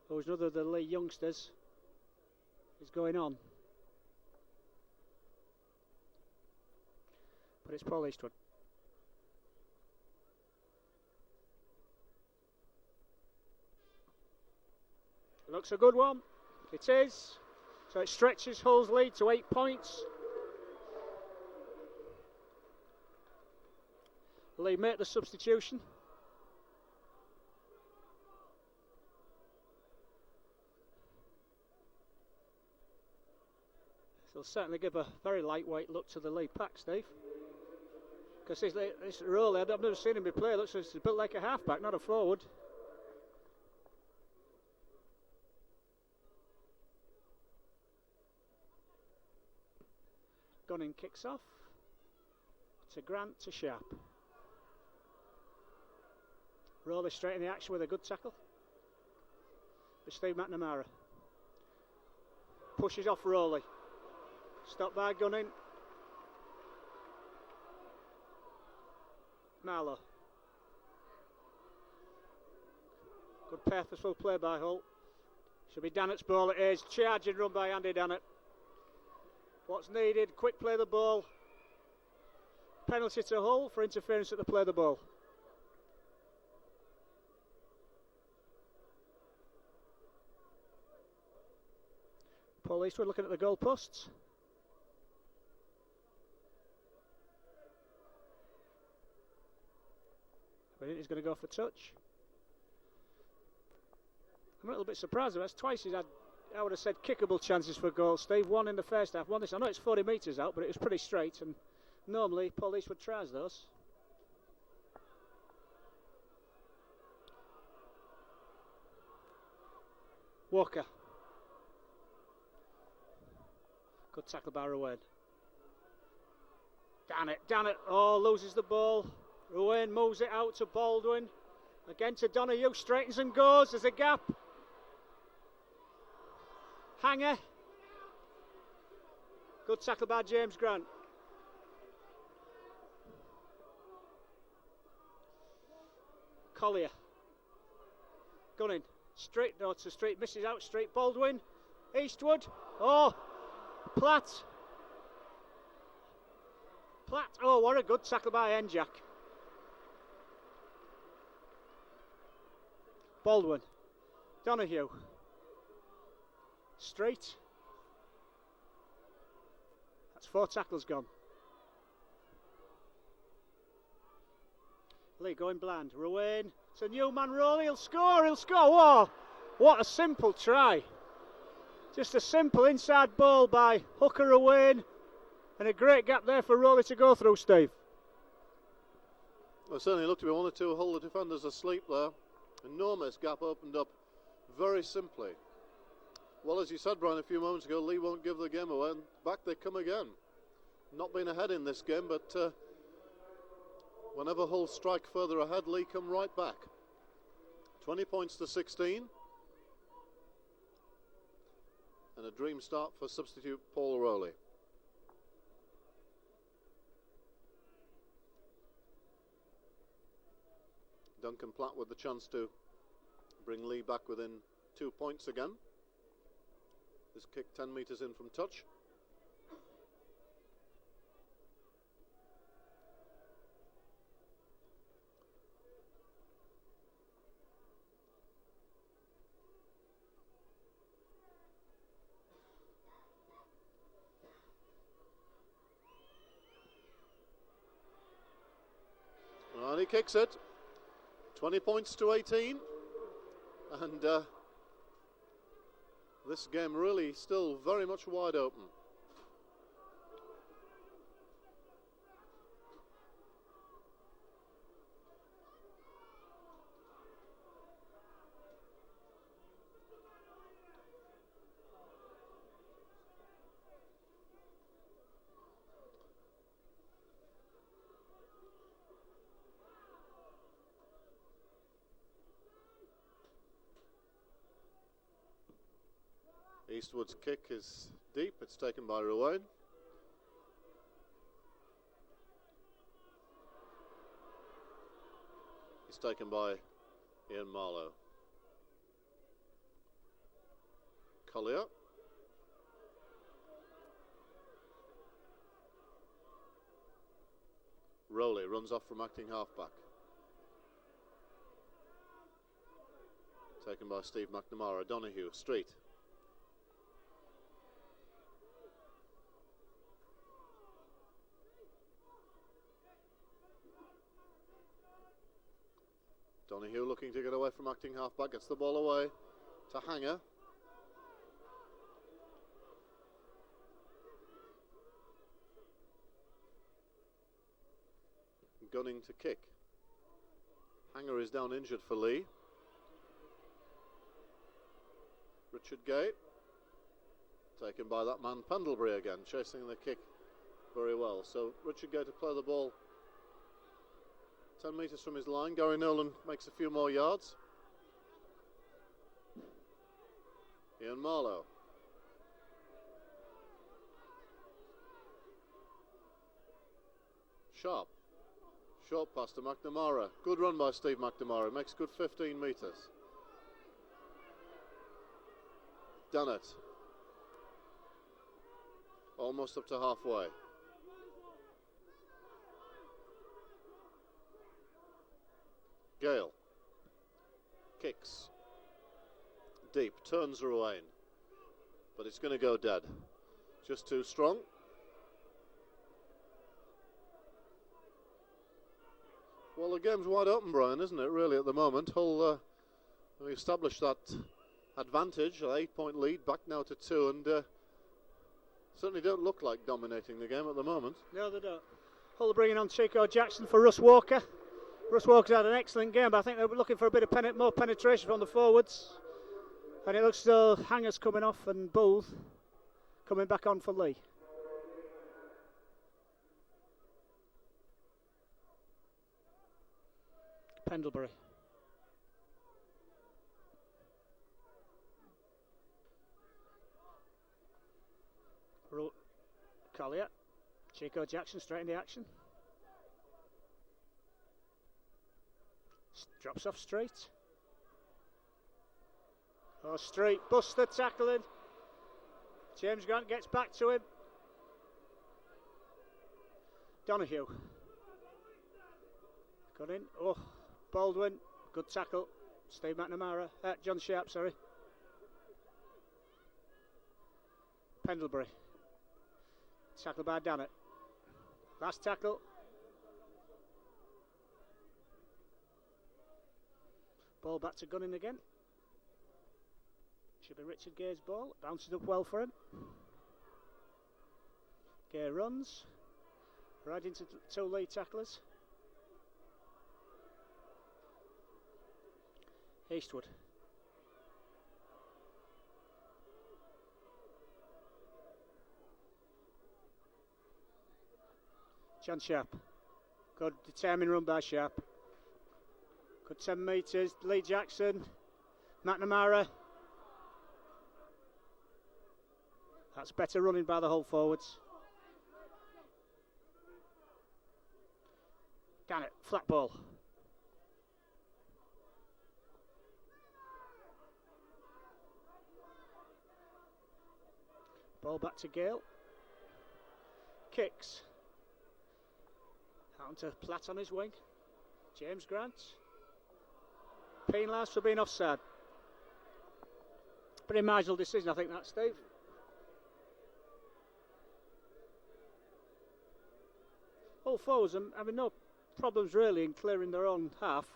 B: who's another of the Leigh youngsters, is going on. But it's Paul Eastwood. Looks a good one. It is. So it stretches Hull's lead to 8 points. Leigh make the substitution. They'll certainly give a very lightweight look to the Leigh pack, Steve. Because this Rowley, I've never seen him be play. Looks like he's built like a halfback, not a forward. Gunning kicks off to Grant to Sharp. Rowley straight in the action with a good tackle. But Steve McNamara pushes off Rowley. Stopped by Gunning. Marlow. Good purposeful play by Hull. Should be Dannett's ball. It is. Charging run by Andy Dannett. What's needed? Quick play the ball. Penalty to Hull for interference at the play of the ball. Paul Eastwood looking at the goalposts. minute. He's going to go for touch. I'm a little bit surprised. That's twice he's had, I would have said, kickable chances for goal, Steve. One in the first half, one this. I know it's 40 metres out, but it was pretty straight, and normally Paul Eastwood tries those. Walker. Good tackle by Ruane. Down it. Oh, loses the ball. Ruane moves it out to Baldwin. Again to Donahue, straightens and goes. There's a gap. Hanger. Good tackle by James Grant. Collier. Gunning. Straight, no, to Street. Misses out. Street. Baldwin. Eastwood. Oh. Platt. Oh, what a good tackle by Enjak. Baldwin. Donahue. Straight. That's 4 tackles gone. Leigh going blind. Ruane. It's a Newman roll. He'll score. Whoa! What a simple try. Just a simple inside ball by Hooker Ruane. And a great gap there for Rowley to go through, Steve.
A: Well, certainly looked to be one or two hold the defenders asleep there. Enormous gap opened up very simply. Well, as you said, Brian, a few moments ago, Leigh won't give the game away, and back they come again. Not been ahead in this game, but whenever Hull strike further ahead, Leigh come right back. 20 points to 16. And a dream start for substitute Paul Rowley. Duncan Platt with the chance to bring Leigh back within 2 points again. His kick 10 metres in from touch. And he kicks it. 20 points to 18, and this game really still very much wide open. Eastwood's kick is deep, it's taken by Ruane. It's taken by Ian Marlowe. Collier. Rowley runs off from acting halfback. Taken by Steve McNamara. Donahue, Street. Donahue looking to get away from acting halfback, gets the ball away to Hanger. Gunning to kick. Hanger is down injured for Leigh. Richard Gay, taken by that man Pendlebury again, chasing the kick very well. So Richard Gay to play the ball 10 metres from his line. Gary Nolan makes a few more yards. Ian Marlowe. Sharp. Short pass to McNamara. Good run by Steve McNamara. Makes good 15 metres. Done it. Almost up to halfway. Gale. Kicks. Deep. Turns Ruane. But it's going to go dead. Just too strong. Well, the game's wide open, Brian, isn't it, really, at the moment? Hull established that advantage, an 8-point lead, back now to 2, and certainly don't look like dominating the game at the moment.
B: No, they don't. Hull are bringing on Chico Jackson for Russ Walker. Russ Walker's had an excellent game, but I think they're looking for a bit of more penetration from the forwards. And it looks as though Hanger's coming off and Booth coming back on for Leigh. Pendlebury. Collier. Chico Jackson straight into action. Drops off straight. Oh, straight. Buster tackling. James Grant gets back to him. Donahue. Got in. Oh, Baldwin. Good tackle. Steve McNamara. John Sharp, sorry. Pendlebury. Tackle by Dannett. Last tackle. Ball back to Gunning again. Should be Richard Gay's ball. Bounces up well for him. Gay runs. Right into 2 Leigh tacklers. Eastwood. John Sharp. Good determined run by Sharp. Good 10 metres. Leigh Jackson. McNamara. That's better running by the Hull forwards. Dannett, flat ball. Ball back to Gale. Kicks. Out to Platt on his wing. James Grant. Penalised for being offside. Pretty marginal decision, I think, that, Steve. All forwards are having no problems really in clearing their own half.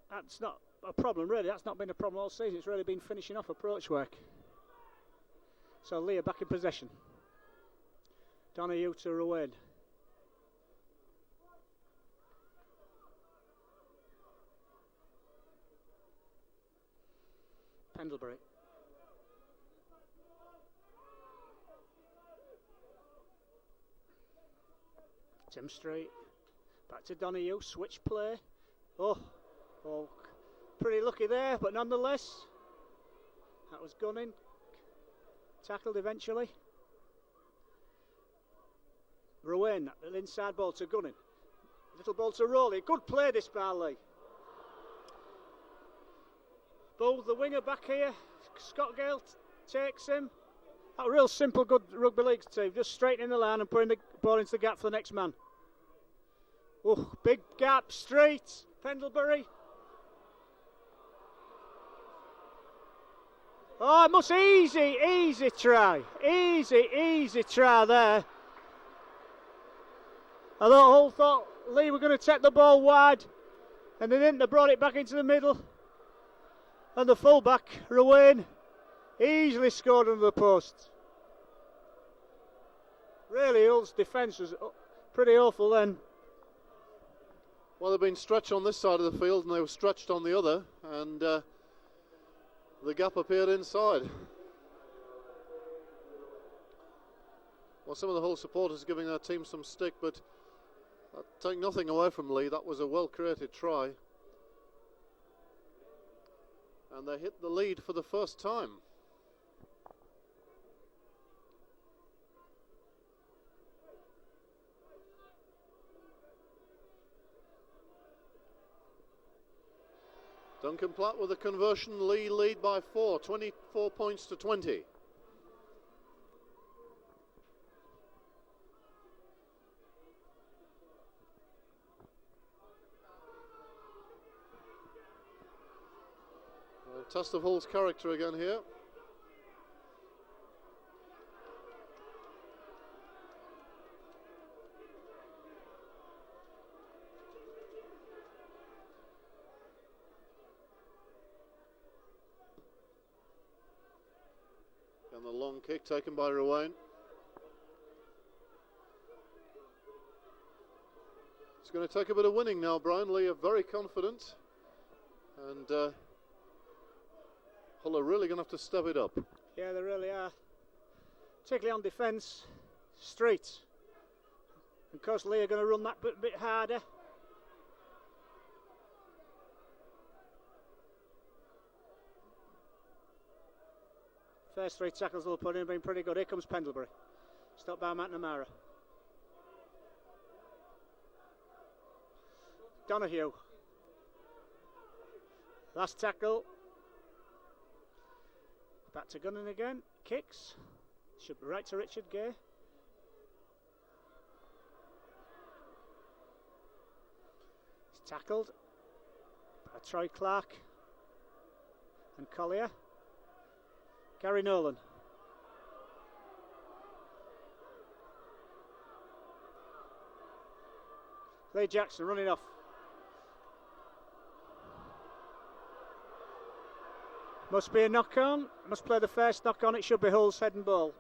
B: That's not a problem really, that's not been a problem all season, it's really been finishing off approach work. So Leigh are back in possession. Donahue to Ruane. Pendlebury. Tim Street. Back to Donahue. Switch play. Oh, pretty lucky there, but nonetheless. That was Gunning. Tackled eventually. Ruane, that little inside ball to Gunning. Little ball to Rowley. Good play this by Leigh. Bull, the winger back here. Scott Gale takes him. A real simple, good rugby league team. Just straightening the line and putting the ball into the gap for the next man. Oh, big gap, straight. Pendlebury. Oh, it must easy try. Easy try there. I thought Leigh were going to take the ball wide, and they didn't. They brought it back into the middle. And the fullback, Ruane, easily scored under the post. Really, Hull's defence was pretty awful then.
A: Well, they've been stretched on this side of the field and they were stretched on the other, and the gap appeared inside. Well, some of the Hull supporters giving their team some stick, but take nothing away from Leigh. That was a well-created try. And they hit the lead for the first time. Duncan Platt with a conversion. Leigh lead by 4, 24 points to 20. Test of Hull's character again here. And the long kick taken by Ruane. It's going to take a bit of winning now, Brian. Leigh are very confident. And Hull are really going to have to step it up.
B: Yeah, they really are. Particularly on defence, Street. Of course, Leigh are going to run that bit harder. First 3 tackles they'll put in have been pretty good. Here comes Pendlebury. Stopped by McNamara. Donahue. Last tackle. Back to Gunning again. Kicks. Should be right to Richard Gay. He's tackled by Troy Clark and Collier. Gary Nolan. Leigh Jackson running off. Must be a knock on. Must play the first knock on. It should be Hull's head and ball.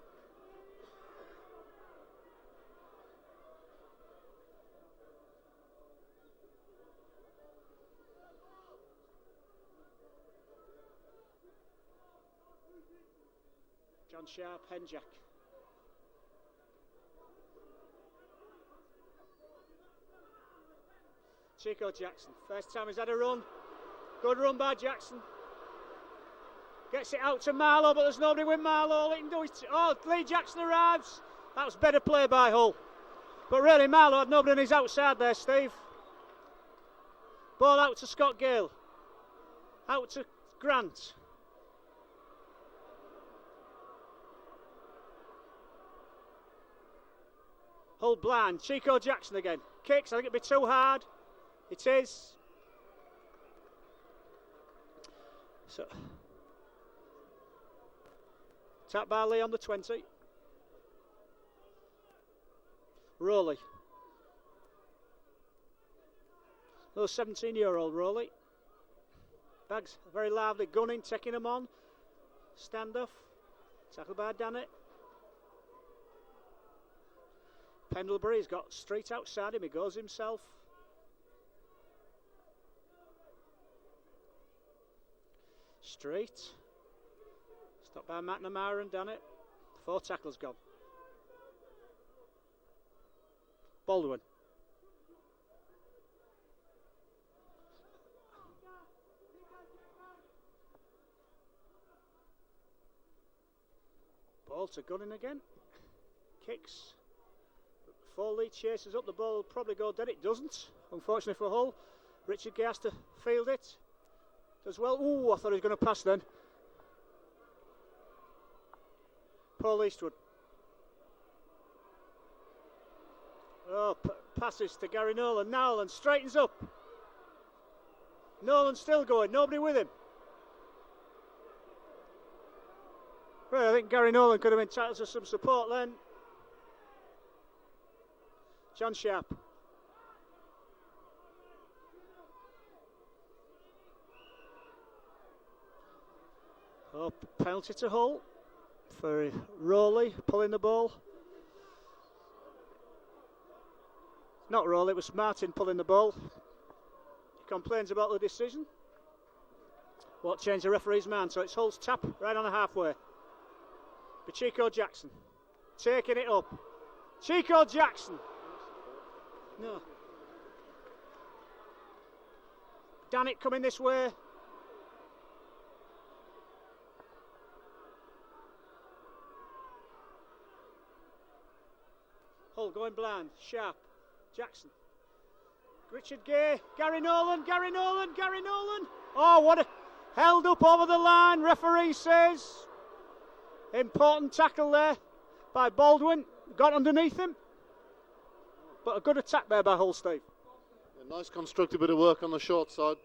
B: John Sharp, Henjack. Chico Jackson. First time he's had a run. Good run by Jackson. Gets it out to Marlowe, but there's nobody with Marlowe. All he can do is... Oh, Leigh Jackson arrives. That was better play by Hull. But really, Marlowe had nobody on his outside there, Steve. Ball out to Scott Gale. Out to Grant. Hull blind. Chico Jackson again. Kicks. I think it'd be too hard. It is. So... Tap by Leigh on the 20. Rowley. Little 17-year-old Rowley. Bags very lively. Gunning, taking him on. Standoff. Tackled by Dannett. Pendlebury's got Street outside him. He goes himself. Street. Stopped by McNamara and Dannett. 4 tackles gone. Baldwin. Ball to Gunning again. Kicks. Before Leigh chases up, the ball will probably go dead. It doesn't, unfortunately for Hull. Richard Gay has to field it. Does well. Ooh, I thought he was going to pass then. Paul Eastwood. Oh, passes to Gary Nolan. Nolan straightens up. Nolan still going. Nobody with him. Well, I think Gary Nolan could have been entitled to some support then. John Sharp. Oh, penalty to Hull for Rowley pulling the ball. Not Rowley, it was Martin pulling the ball. He complains about the decision. What changed the referee's mind? So it's Hull's tap right on the halfway. But Chico Jackson taking it up. Chico Jackson. No. Dannett coming this way. Hull going blind. Sharp. Jackson. Richard Gay. Gary Nolan. Gary Nolan. Gary Nolan. Oh, what a... Held up over the line. Referee says. Important tackle there by Baldwin. Got underneath him. But a good attack there by Hull, Steve.
A: A nice constructive bit of work on the short side.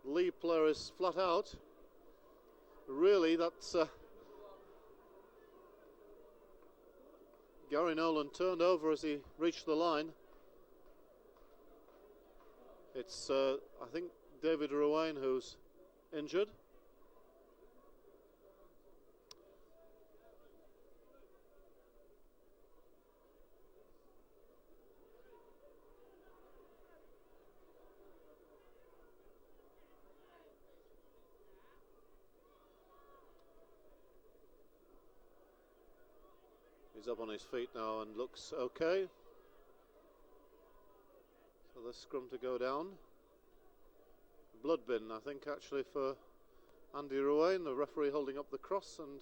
A: Leigh player is flat out. Really, that's... Gary Nolan turned over as he reached the line. It's, I think, David Ruane who's injured. He's up on his feet now and looks okay. So the scrum to go down. Blood bin, I think, actually, for Andy Ruane, the referee holding up the cross, and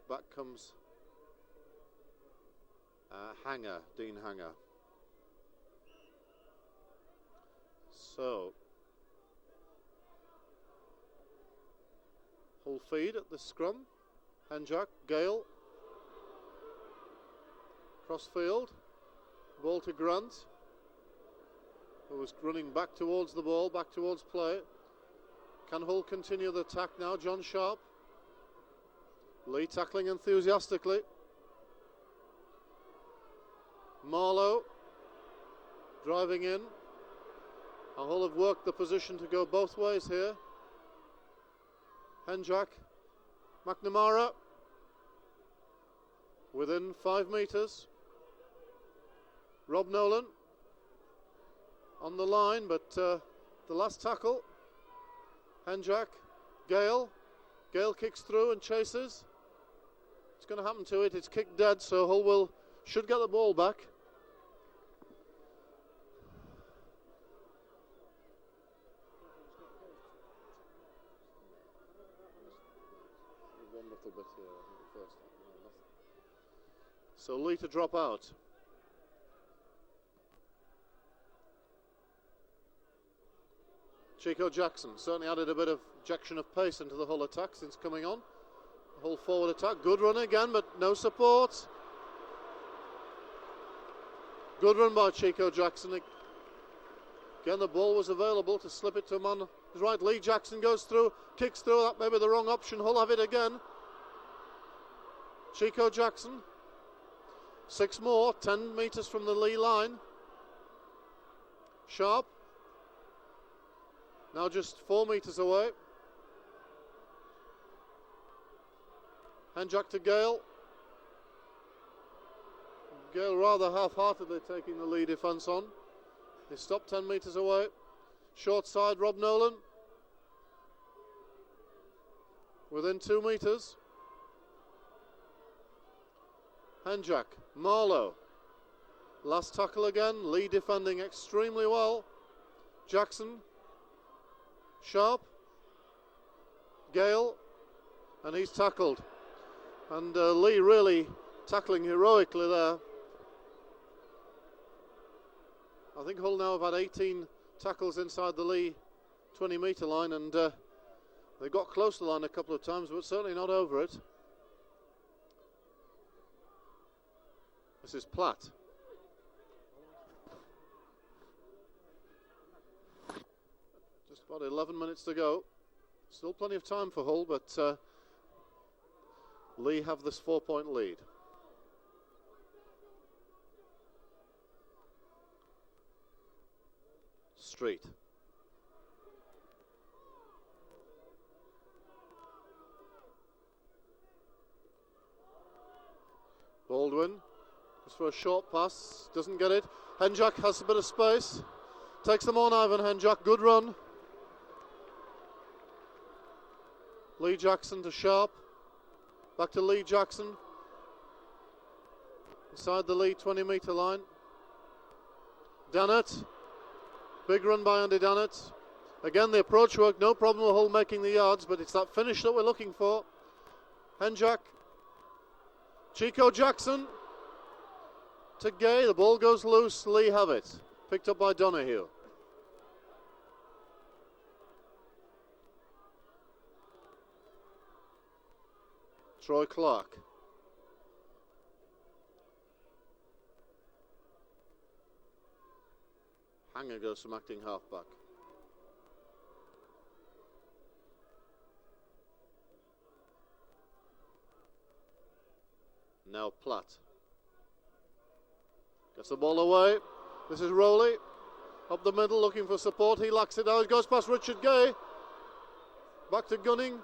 A: back comes Dean Hanger. So, Hull feed at the scrum. Henjak, Gale, crossfield, ball to Grant, who was running back towards the ball, back towards play. Can Hull continue the attack now? John Sharp. Leigh tackling enthusiastically. Marlowe driving in. Hull have worked the position to go both ways here. Henjak, McNamara, within 5 metres. Rob Nolan on the line, but the last tackle. Henjak, Gale kicks through and chases. It's going to happen to it. It's kicked dead, so Hull should get the ball back. One little bit here, I think, first. So Leigh to drop out. Chico Jackson certainly added a bit of injection of pace into the Hull attack since coming on. The Hull forward attack, good run again, but no support. Good run by Chico Jackson. Again, the ball was available to slip it to a man. Right, Leigh Jackson goes through, kicks through. That may be the wrong option. Hull have it again. Chico Jackson. 6 more, 10 metres from the Leigh line. Sharp. Now just 4 metres away. Henjak to Gale. Gale rather half-heartedly taking the Leigh defence on. They stopped 10 metres away. Short side, Rob Nolan. Within 2 metres. Henjak, Marlowe. Last tackle again. Leigh defending extremely well. Jackson. Sharp. Gale. And he's tackled. And Leigh really tackling heroically there. I think Hull now have had 18 tackles inside the Leigh 20-metre line, and they got close to the line a couple of times, but certainly not over it. This is Platt. Just about 11 minutes to go. Still plenty of time for Hull, but Leigh have this 4-point lead. Street. Baldwin goes for a short pass, doesn't get it. Henjak has a bit of space, takes them on. Ivan Henjak, good run. Leigh Jackson to Sharp, back to Leigh Jackson, inside the Leigh 20-metre line. Dannett, big run by Andy Dannett. Again, the approach work, no problem with Hull making the yards, but it's that finish that we're looking for. Henjak, Chico Jackson to Gay, the ball goes loose. Leigh have it, picked up by Donahue. Troy Clark. Hanger goes from acting halfback. Now Platt. Gets the ball away. This is Rowley. Up the middle looking for support. He lacks it out. It goes past Richard Gay. Back to Gunning.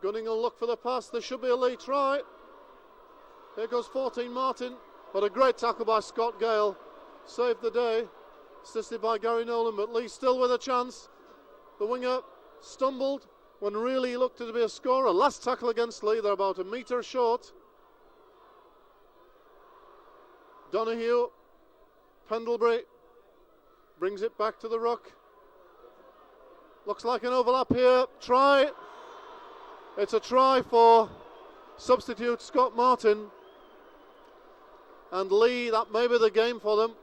A: Gunning will look for the pass. There should be a Leigh try. Here goes 14 Martin. But a great tackle by Scott Gale. Saved the day. Assisted by Gary Nolan, but Leigh still with a chance. The winger stumbled when really he looked to be a scorer. Last tackle against Leigh. They're about a metre short. Donahue, Pendlebury brings it back to the ruck. Looks like an overlap here. Try. It's a try for substitute Scott Martin. And Leigh, that may be the game for them.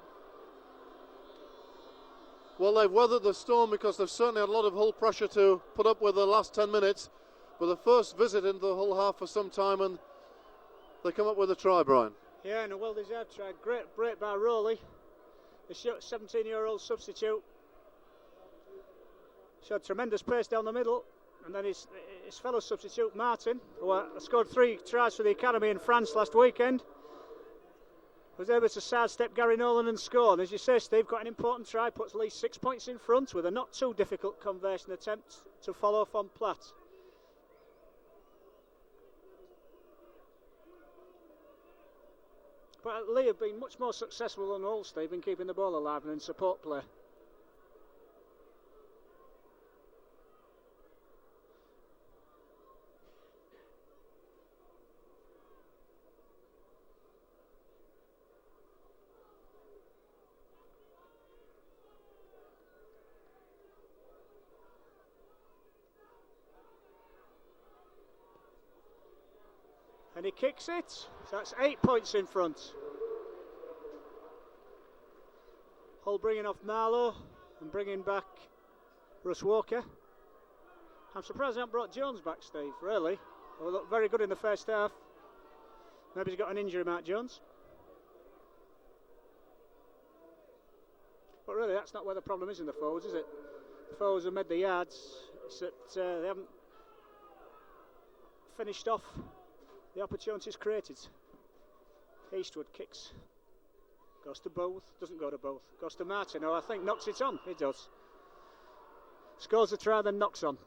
A: Well, they've weathered the storm because they've certainly had a lot of Hull pressure to put up with the last 10 minutes. But the first visit into the Hull half for some time, and they come up with a try, Brian.
B: Yeah, and a well-deserved try. Great break by Rowley, the 17-year-old substitute. Showed tremendous pace down the middle, and then his fellow substitute Martin, who scored 3 tries for the academy in France last weekend, was able to sidestep Gary Nolan and score. And as you say, Steve, got an important try, puts Leigh 6 points in front with a not too difficult conversion attempt to follow from Platt. But Leigh have been much more successful than Hull, Steve, in keeping the ball alive and in support play. And he kicks it, so that's 8 points in front. Hull bringing off Marlowe and bringing back Russ Walker. I'm surprised they haven't brought Jones back, Steve, really. He looked very good in the first half. Maybe he's got an injury, Mark Jones. But really, that's not where the problem is in the forwards, is it? The forwards have made the yards. It's that they haven't finished off the opportunities created. Eastwood kicks. Goes to both. Doesn't go to both. Goes to Martin, who I think knocks it on. He does. Scores a try, then knocks on.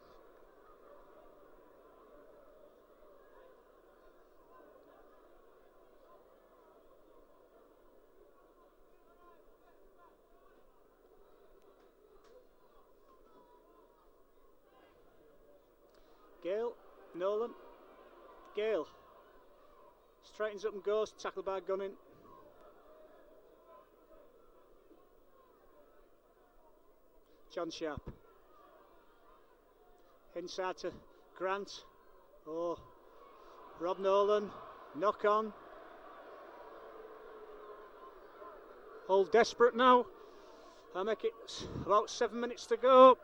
B: Gale, Nolan, Gale. Straightens up and goes, tackled by Gunning. John Sharp. Inside to Grant. Oh, Rob Nolan. Knock on. Hull desperate now. I make it about 7 minutes to go.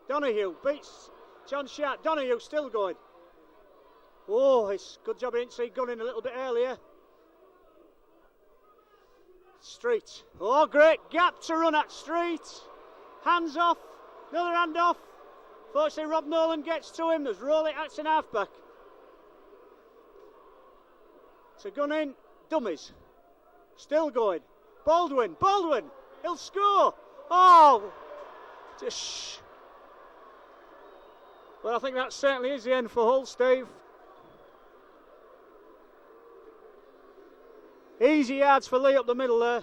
B: Donahue beats John Sharp. Donahue still going. Oh, it's good job he didn't see Gunning a little bit earlier. Street. Oh, great gap to run at Street. Hands off. Another hand off. Fortunately, Rob Nolan gets to him. There's Rowley acting halfback. So Gunning. Dummies. Still going. Baldwin. He'll score. Oh. Just. Well, I think that certainly is the end for Hull, Steve. Easy yards for Leigh up the middle there.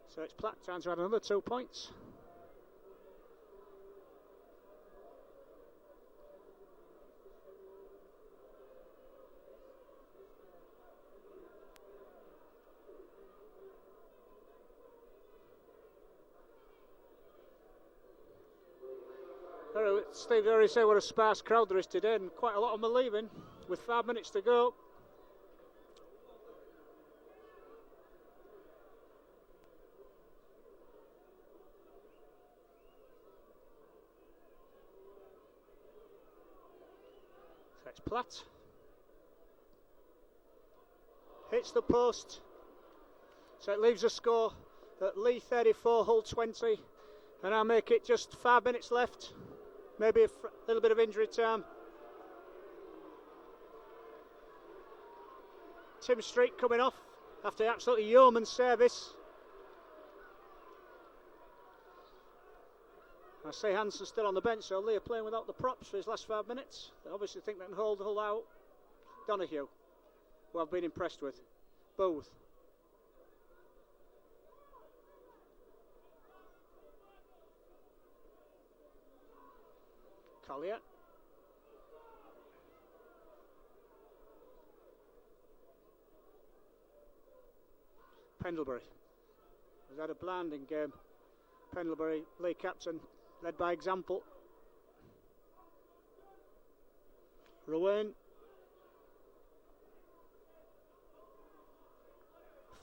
B: So it's Platt trying to add another 2 points. Steve already said what a sparse crowd there is today, and quite a lot of them are leaving with 5 minutes to go. So it's Platt. Hits the post. So it leaves a score at Leigh 34, Hull 20, and I'll make it just 5 minutes left. Maybe a little bit of injury time. Tim Street coming off after absolutely yeoman service. I see Hansen still on the bench, so Leigh are playing without the props for his last 5 minutes. They obviously think they can hold Hull out. Donahue, who I've been impressed with. Booth. Collier. Pendlebury has had a blinding game. Pendlebury, Leigh captain, led by example. Rowan.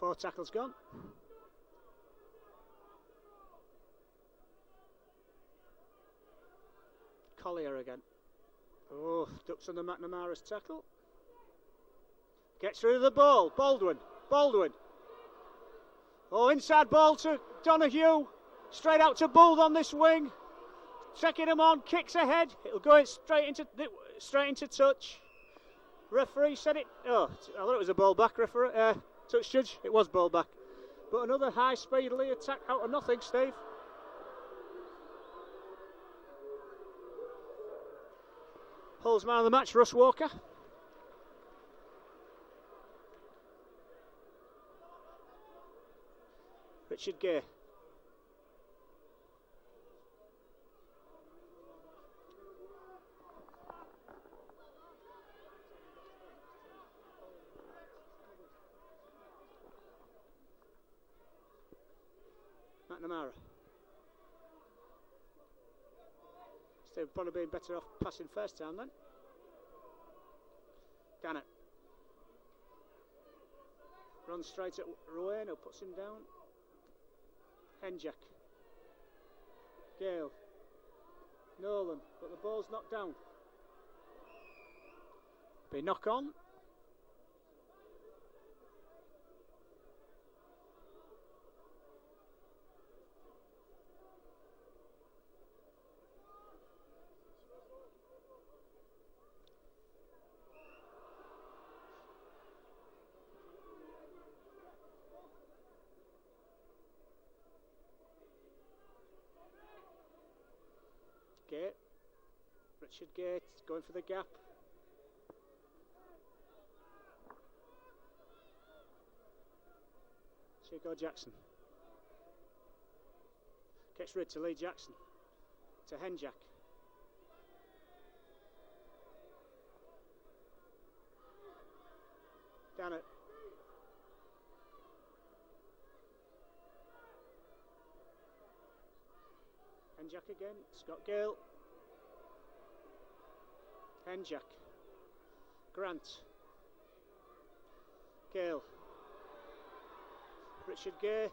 B: 4 tackles gone. Collier again. Oh, ducks under McNamara's tackle. Gets rid of the ball. Baldwin. Oh, inside ball to Donahue. Straight out to Booth on this wing. Checking him on. Kicks ahead. It'll go straight into touch. Referee said it. Oh, I thought it was a ball back. Referee. Touch judge. It was ball back. But another high speed Leigh attack out of nothing, Steve. Hull's man of the match, Russ Walker. Richard Gay. McNamara. Still probably been better off passing first time then. Dannett. Runs straight at Rowan, who puts him down. Henjack. Gale. Nolan, but the ball's knocked down. Be knock on. Gate. Richard Gate going for the gap. Chico Jackson. Gets rid to Leigh Jackson. To Henjack. Dannett. Henjack again. Scott Gale. Henjack. Grant. Gale. Richard Gay.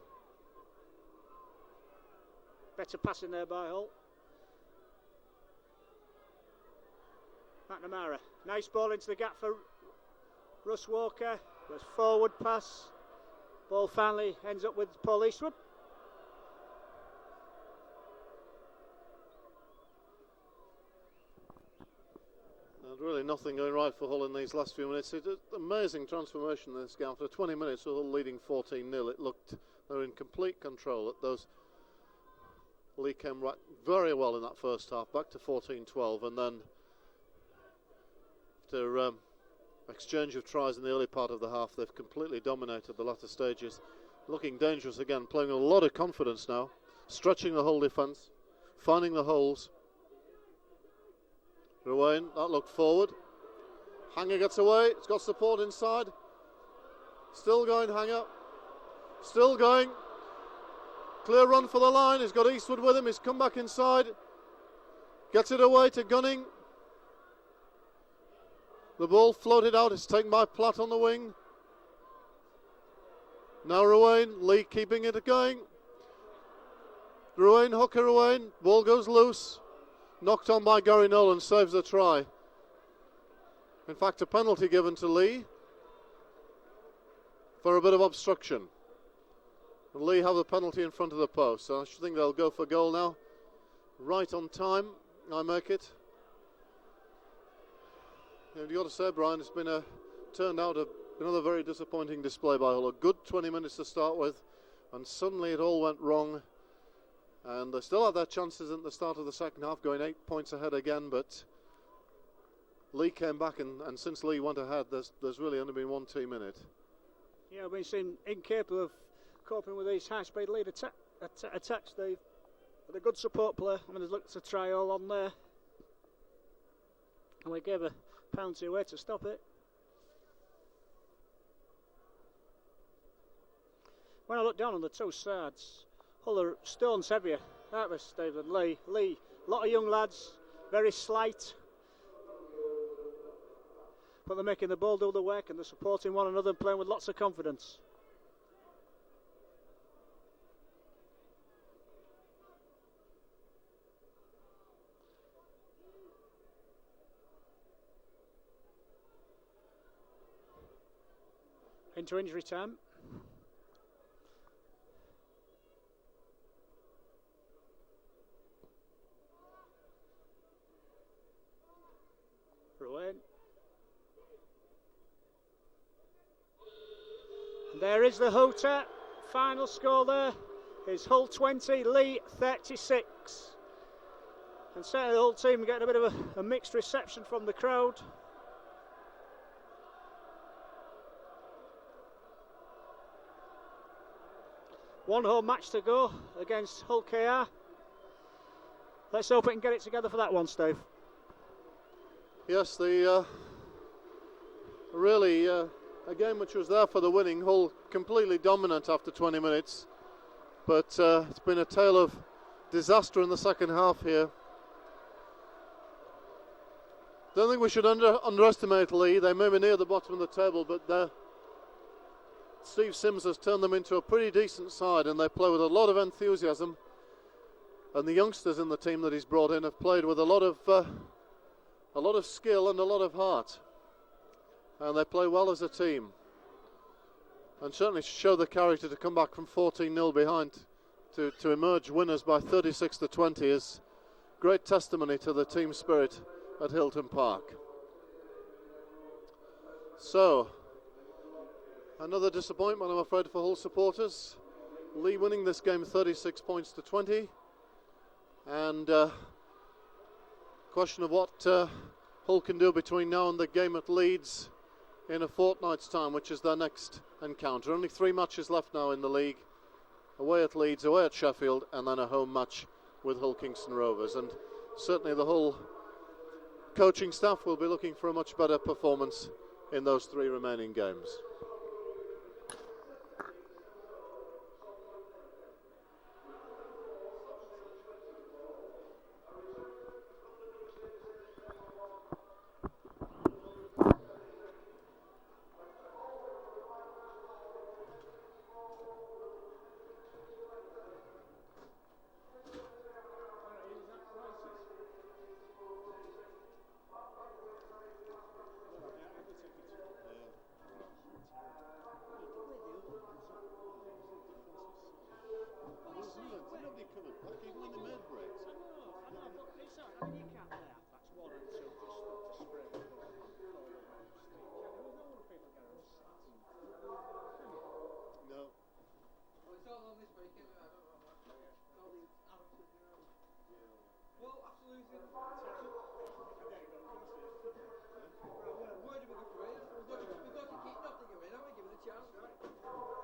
B: Better passing there by Hull. McNamara. Nice ball into the gap for Russ Walker. Goes forward pass. Ball finally ends up with Paul Eastwood.
A: Really nothing going right for Hull in these last few minutes. It's an amazing transformation in this game. After 20 minutes of Hull leading 14-0, it looked they were in complete control. Leigh came right very well in that first half, back to 14-12, and then after exchange of tries in the early part of the half, they've completely dominated the latter stages. Looking dangerous again, playing with a lot of confidence now, stretching the Hull defence, finding the holes. Ruane, that looked forward. Hanger gets away, it's got support inside. Still going, Hanger. Still going. Clear run for the line, he's got Eastwood with him, he's come back inside. Gets it away to Gunning. The ball floated out, it's taken by Platt on the wing. Now Ruane, Leigh keeping it going. Ruane, Hooker Ruane, ball goes loose. Knocked on by Gary Nolan, saves the try. In fact, a penalty given to Leigh for a bit of obstruction. And Leigh have the penalty in front of the post, so I should think they'll go for goal now. Right on time, I make it. You've got to say, Brian, it's been turned out another very disappointing display by Hull. A good 20 minutes to start with, and suddenly it all went wrong. And they still have their chances at the start of the second half, going 8 points ahead again, but Leigh came back, and since Leigh went ahead, there's really only been one team in it.
B: Yeah, we've seen incapable of coping with these high-speed lead attacks. They've got a good support player. I mean, they've looked to try all on there, and we gave a penalty away to stop it. When I look down on the two sides, Hull are stones heavier, aren't they, Steve, than Leigh? Leigh, a lot of young lads, very slight, but they're making the ball do the work, and they're supporting one another and playing with lots of confidence. Into injury time. Ruane. There is the hooter. Final score there is Hull 20, Leigh 36. And certainly the Hull team getting a bit of a mixed reception from the crowd. One home match to go against Hull KR. Let's hope it can get it together for that one, Steve.
A: Yes, really a game which was there for the winning. Hull completely dominant after 20 minutes, but it's been a tale of disaster in the second half here. Don't think we should underestimate Leigh. They may be near the bottom of the table, but Steve Sims has turned them into a pretty decent side, and they play with a lot of enthusiasm. And the youngsters in the team that he's brought in have played with a lot of skill and a lot of heart, and they play well as a team, and certainly show the character to come back from 14-0 behind to emerge winners by 36-20 is great testimony to the team spirit at Hilton Park. So, another disappointment, I'm afraid, for Hull supporters. Leigh winning this game 36 points to 20, and question of what Hull can do between now and the game at Leeds in a fortnight's time, which is their next encounter. Only 3 matches left now in the league: away at Leeds, away at Sheffield, and then a home match with Hull Kingston Rovers. And certainly the Hull coaching staff will be looking for a much better performance in those 3 remaining games.
C: We've got to keep nothing away, haven't we? Give it a chance.